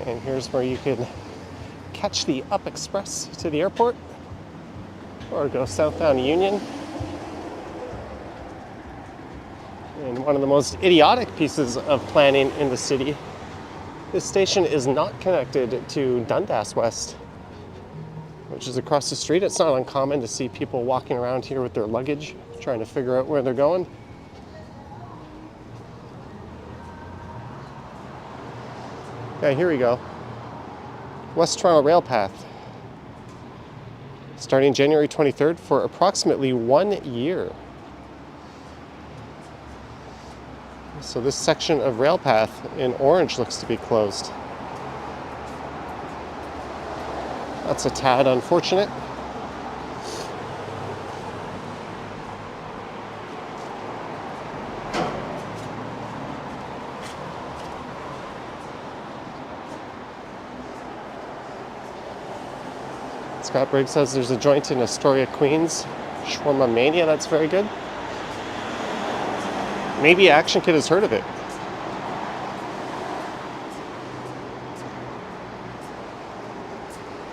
And here's where you can catch the Up Express to the airport or go southbound Union. And one of the most idiotic pieces of planning in the city, this station is not connected to Dundas West, which is across the street. It's not uncommon to see people walking around here with their luggage, trying to figure out where they're going. Yeah, here we go. West Toronto Rail Path. Starting January 23rd for approximately 1 year. So this section of rail path in orange looks to be closed. That's a tad unfortunate. Scott Briggs says there's a joint in Astoria, Queens. Shawarma Mania, that's very good. Maybe Action Kid has heard of it.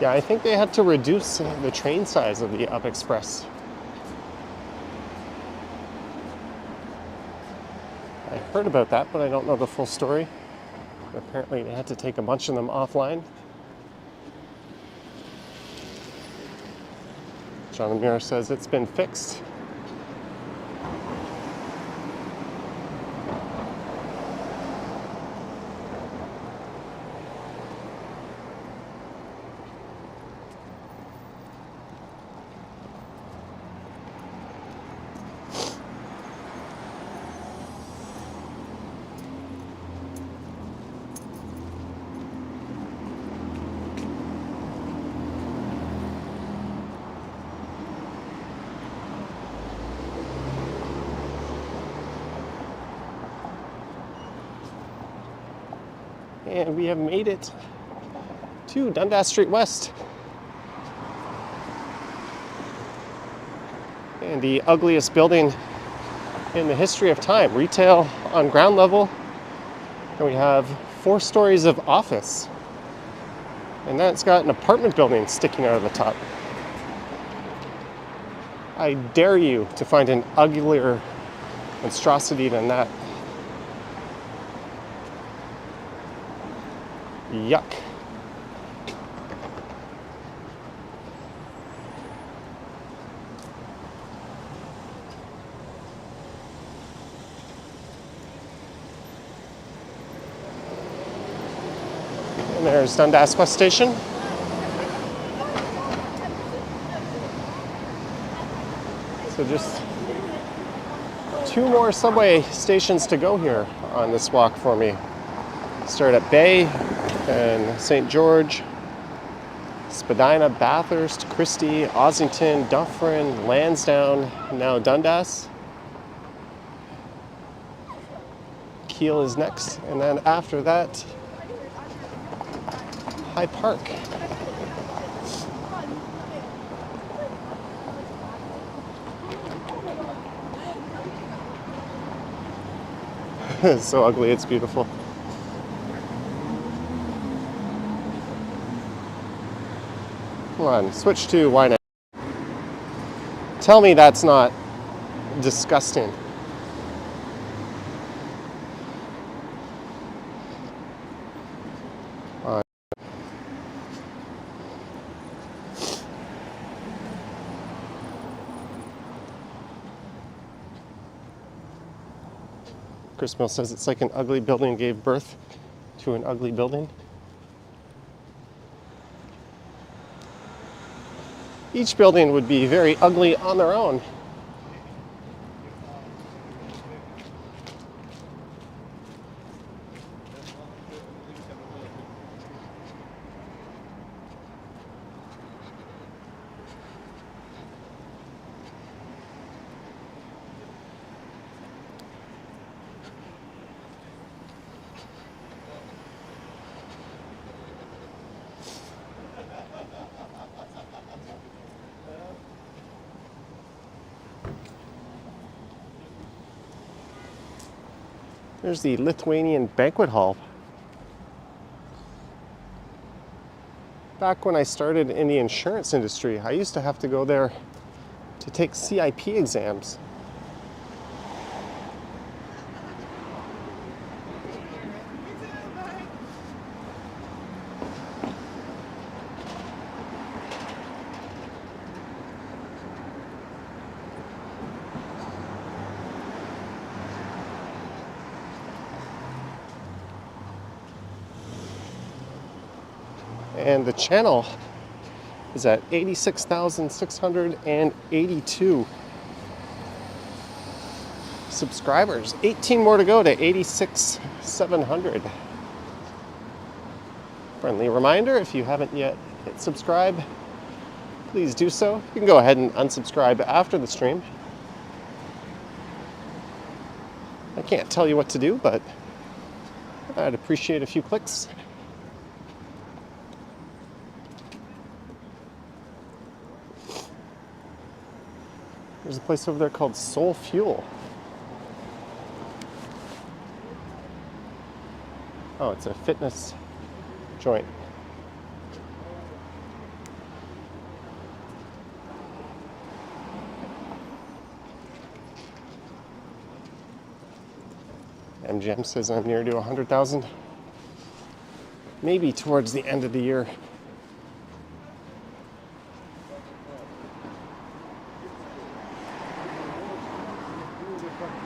Yeah, I think they had to reduce the train size of the Up Express. I heard about that, but I don't know the full story. Apparently they had to take a bunch of them offline. John Muir says it's been fixed. And we have made it to Dundas Street West. And the ugliest building in the history of time. Retail on ground level. And we have 4 stories of office. And then it's got an apartment building sticking out of the top. I dare you to find an uglier monstrosity than that. Yuck. And there's Dundas West Station. So just 2 more subway stations to go here on this walk for me. Start at Bay and St. George, Spadina, Bathurst, Christie, Ossington, Dufferin, Lansdowne, now Dundas. Keele is next, and then after that, High Park. It's so ugly, it's beautiful. Come on, switch to why not? Tell me that's not disgusting. Chris Mill says it's like an ugly building gave birth to an ugly building. Each building would be very ugly on their own. There's the Lithuanian Banquet Hall. Back when I started in the insurance industry, I used to have to go there to take CIP exams. And the channel is at 86,682 subscribers. 18 more to go to 86,700. Friendly reminder, if you haven't yet hit subscribe, please do so. You can go ahead and unsubscribe after the stream. I can't tell you what to do, but I'd appreciate a few clicks. There's a place over there called Soul Fuel. Oh, it's a fitness joint. MGM says I'm near to 100,000. Maybe towards the end of the year.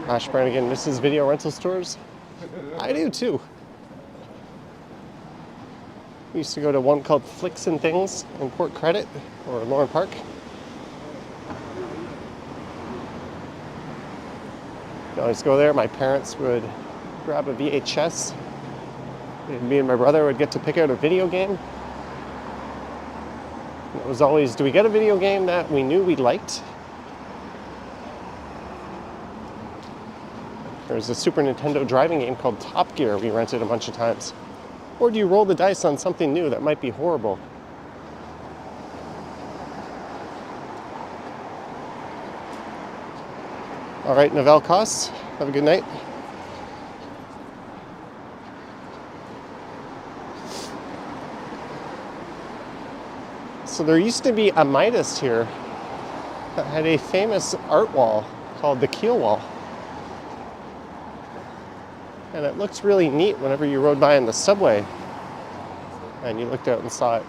Ash Brannigan misses video rental stores. I do too. We used to go to one called Flicks and Things in Port Credit or Lauren Park. I'd always go there. My parents would grab a VHS. And me and my brother would get to pick out a video game. And it was always, do we get a video game that we knew we liked? There was a Super Nintendo driving game called Top Gear we rented a bunch of times. Or do you roll the dice on something new that might be horrible? All right, Novell Costs, have a good night. So there used to be a Midas here that had a famous art wall called the Keele wall. And it looks really neat whenever you rode by in the subway and you looked out and saw it.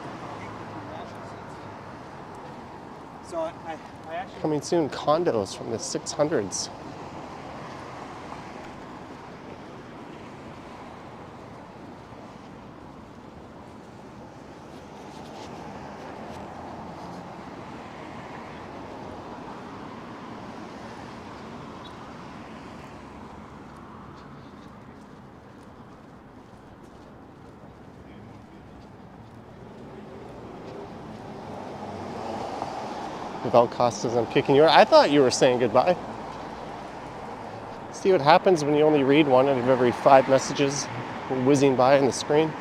So I actually... Coming soon, condos from the 600s. Without Costas, I'm kicking you out. I thought you were saying goodbye. See what happens when you only read one out of every 5 messages whizzing by on the screen.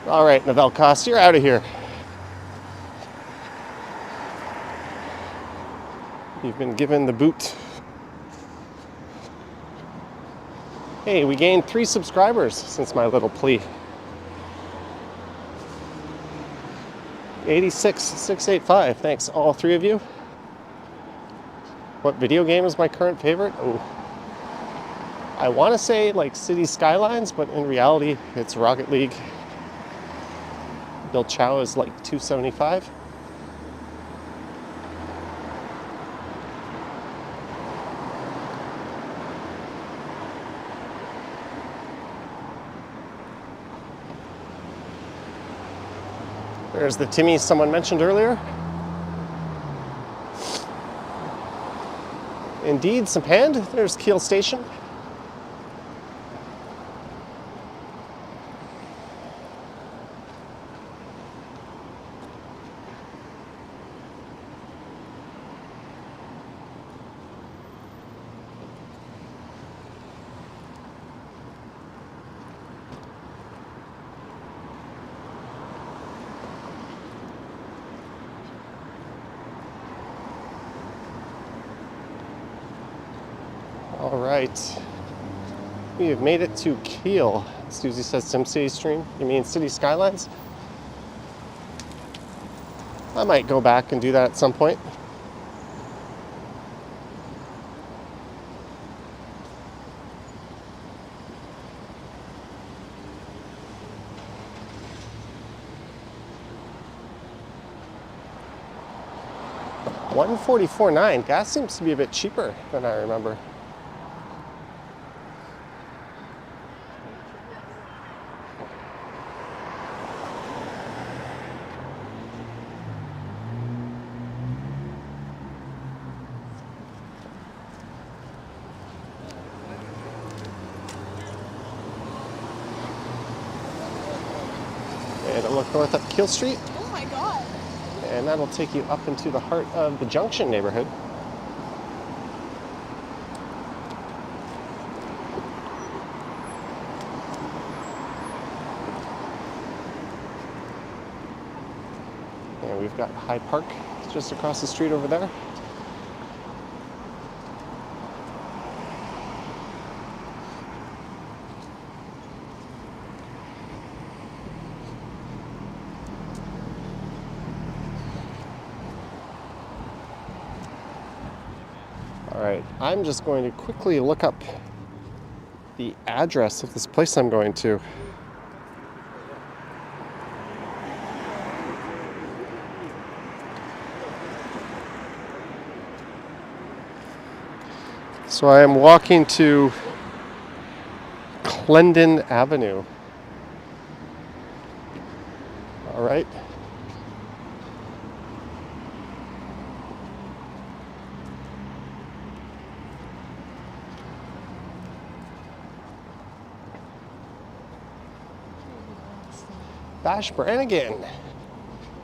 All right, Novell Cost, you're out of here. You've been given the boot. Hey, we gained 3 subscribers since my little plea. 86685, thanks all 3 of you. What video game is my current favorite? Oh, I want to say like City Skylines, but in reality it's Rocket League. Bill Chow is like 275. There's the Timmy someone mentioned earlier. Indeed, some hand. There's Keele Station. All right, we have made it to Keele. Susie says SimCity stream. You mean City Skylines? I might go back and do that at some point. $144.9. Gas seems to be a bit cheaper than I remember. And I'll look north up Keele Street. Oh my god. And that'll take you up into the heart of the Junction neighborhood. And we've got High Park just across the street over there. All right, I'm just going to quickly look up the address of this place I'm going to. So I am walking to Clendon Avenue. All right. Bash Brannigan,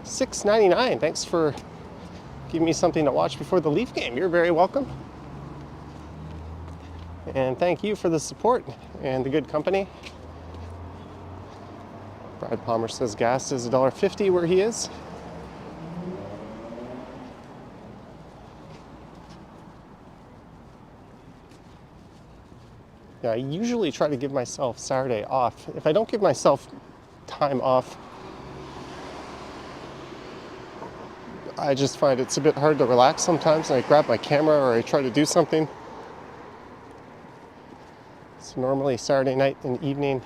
$6.99. Thanks for giving me something to watch before the Leaf game. You're very welcome. And thank you for the support and the good company. Brad Palmer says gas is $1.50 where he is. Yeah, I usually try to give myself Saturday off. If I don't give myself time off, I just find it's a bit hard to relax sometimes, and I grab my camera or I try to do something. So normally Saturday night and evening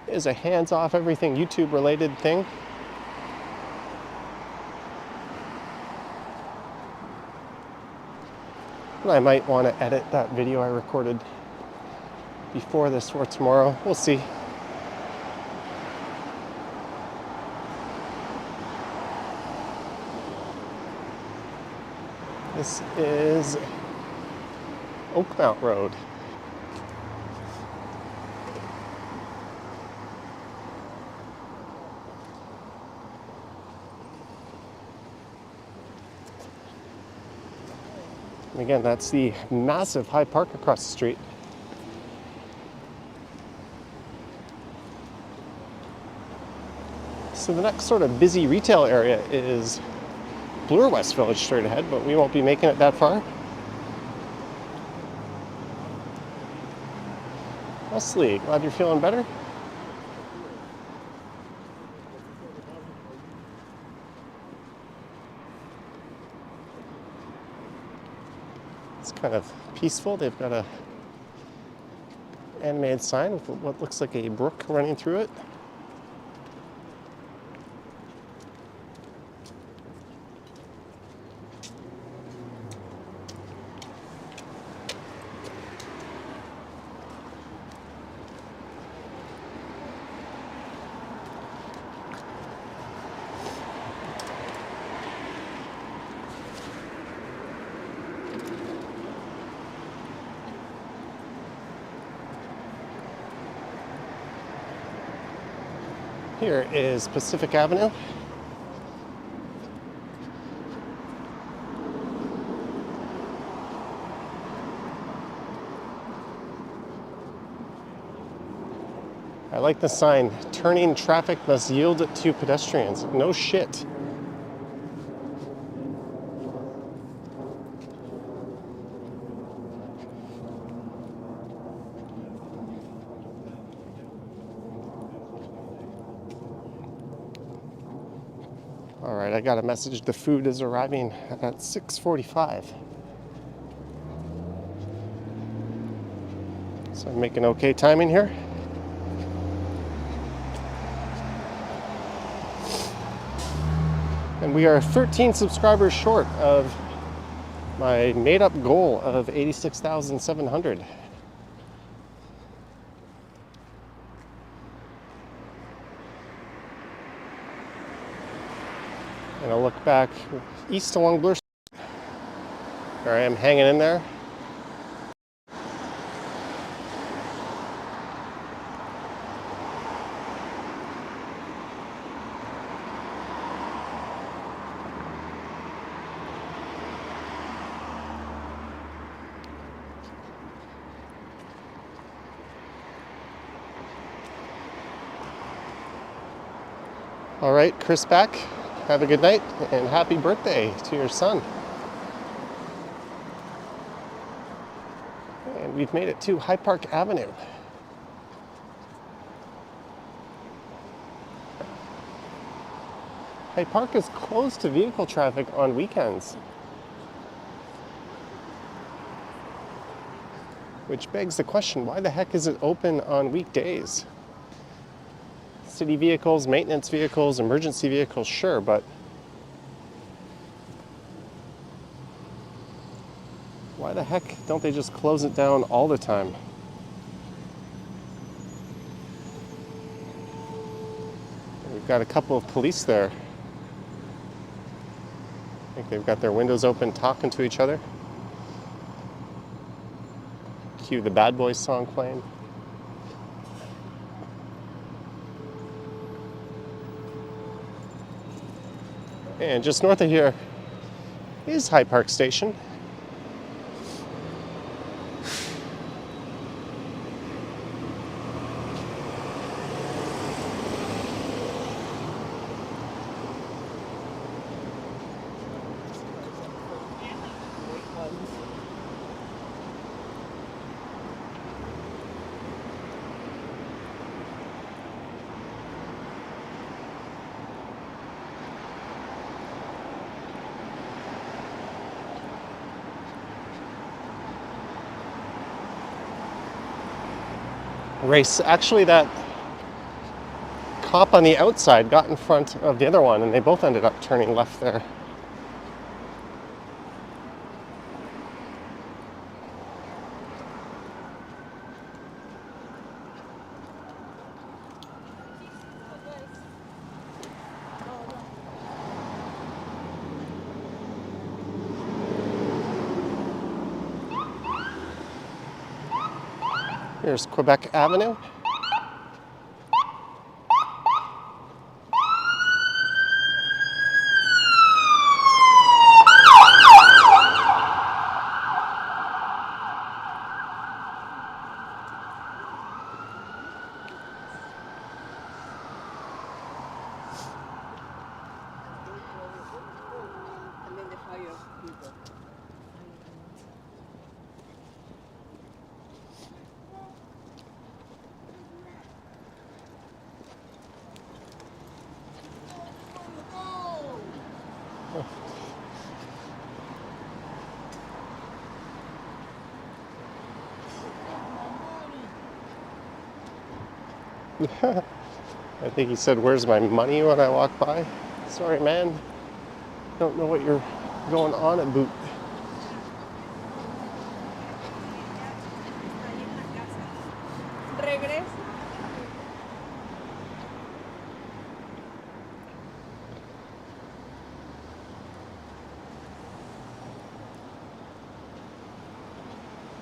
is a hands-off everything YouTube related thing. And I might want to edit that video I recorded before this for tomorrow. We'll see. This is Oakmount Road. And again, that's the massive High Park across the street. So the next sort of busy retail area is Bloor West Village straight ahead, but we won't be making it that far. Leslie, glad you're feeling better. It's kind of peaceful. They've got a animated sign with what looks like a brook running through it. Here is Pacific Avenue. I like the sign, turning traffic must yield to pedestrians. No shit. All right, I got a message. The food is arriving at 6:45. So I'm making okay timing here. And we are 13 subscribers short of my made-up goal of 86,700. And I'll look back east along Bloor Street. There I am hanging in there. All right, Chris back. Have a good night and happy birthday to your son. And we've made it to High Park Avenue. High Park is closed to vehicle traffic on weekends, which begs the question, why the heck is it open on weekdays? City vehicles, maintenance vehicles, emergency vehicles, sure, but why Why the heck don't they just close it down all the time? We've got a couple of police there. I think they've got their windows open talking to each other. Cue the Bad Boys song playing. And just north of here is High Park Station. Race. Actually, that cop on the outside got in front of the other one, and they both ended up turning left there. Here's Quebec Avenue. I think he said, "Where's my money?" when I walked by. Sorry, man. Don't know what you're going on about.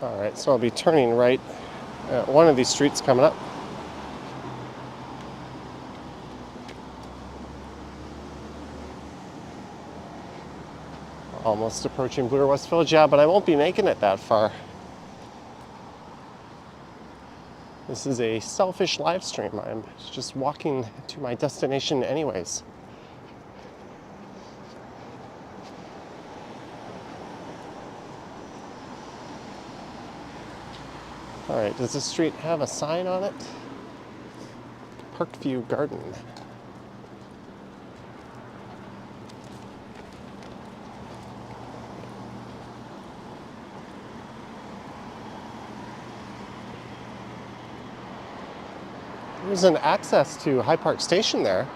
All right, so I'll be turning right at one of these streets coming up. Almost approaching Bloor West Village, yeah, but I won't be making it that far. This is a selfish live stream. I'm just walking to my destination anyways. All right, does this street have a sign on it? Parkview Garden. There's an access to High Park Station there.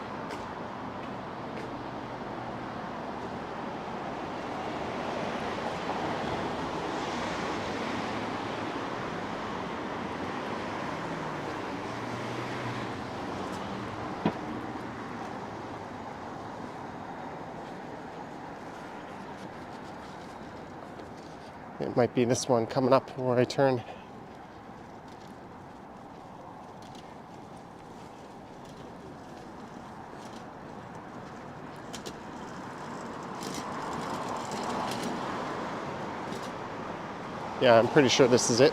It might be this one coming up where I turn. Yeah, I'm pretty sure this is it.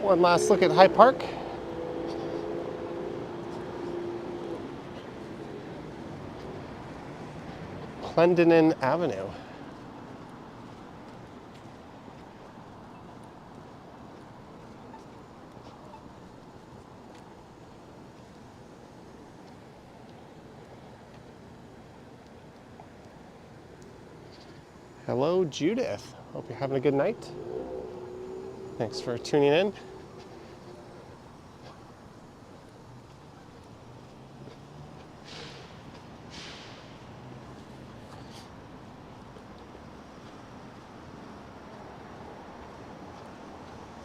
One last look at High Park. Clendenin Avenue. Hello, Judith. Hope you're having a good night. Thanks for tuning in.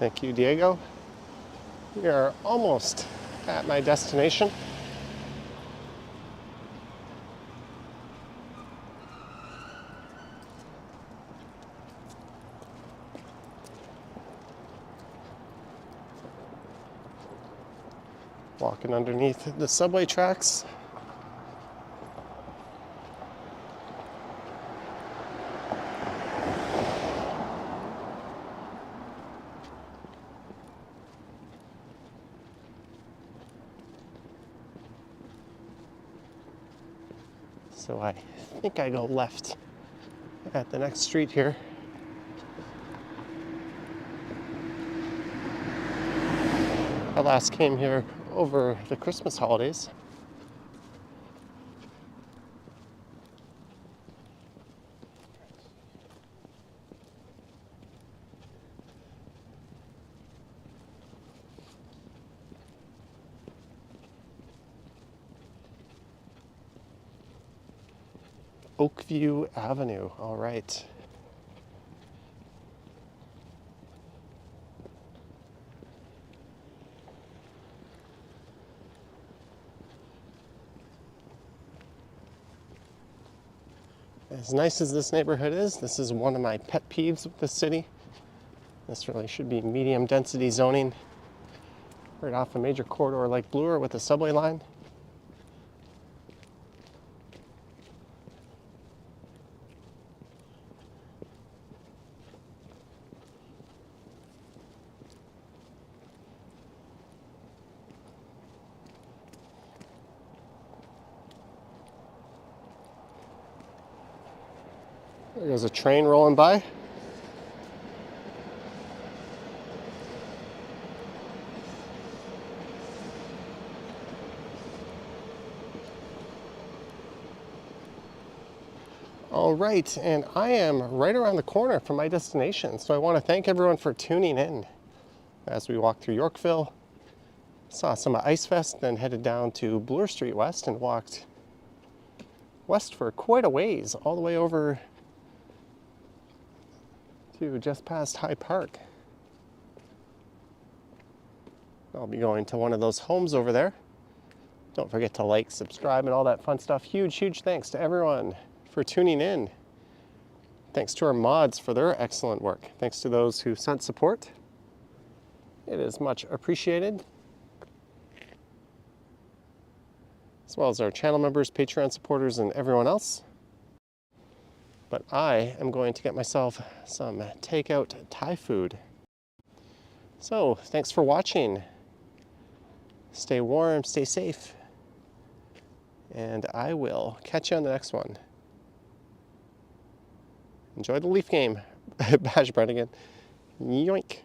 Thank you, Diego. We are almost at my destination. Walking underneath the subway tracks. So I think I go left at the next street here. I last came here over the Christmas holidays. Oakview Avenue, all right. As nice as this neighborhood is, this is one of my pet peeves with the city. This really should be medium density zoning right off a major corridor like Bloor with a subway line. There's a train rolling by. All right, and I am right around the corner from my destination, so I want to thank everyone for tuning in as we walked through Yorkville, saw some of Icefest, then headed down to Bloor Street West and walked west for quite a ways, all the way over to just past High Park. I'll be going to one of those homes over there. Don't forget to like, subscribe, and all that fun stuff. Huge, huge thanks to everyone for tuning in. Thanks to our mods for their excellent work. Thanks to those who sent support. It is much appreciated. As well as our channel members, Patreon supporters, and everyone else. But I am going to get myself some takeout Thai food. So, thanks for watching. Stay warm, stay safe. And I will catch you on the next one. Enjoy the Leaf game. Bash Brennigan. Yoink.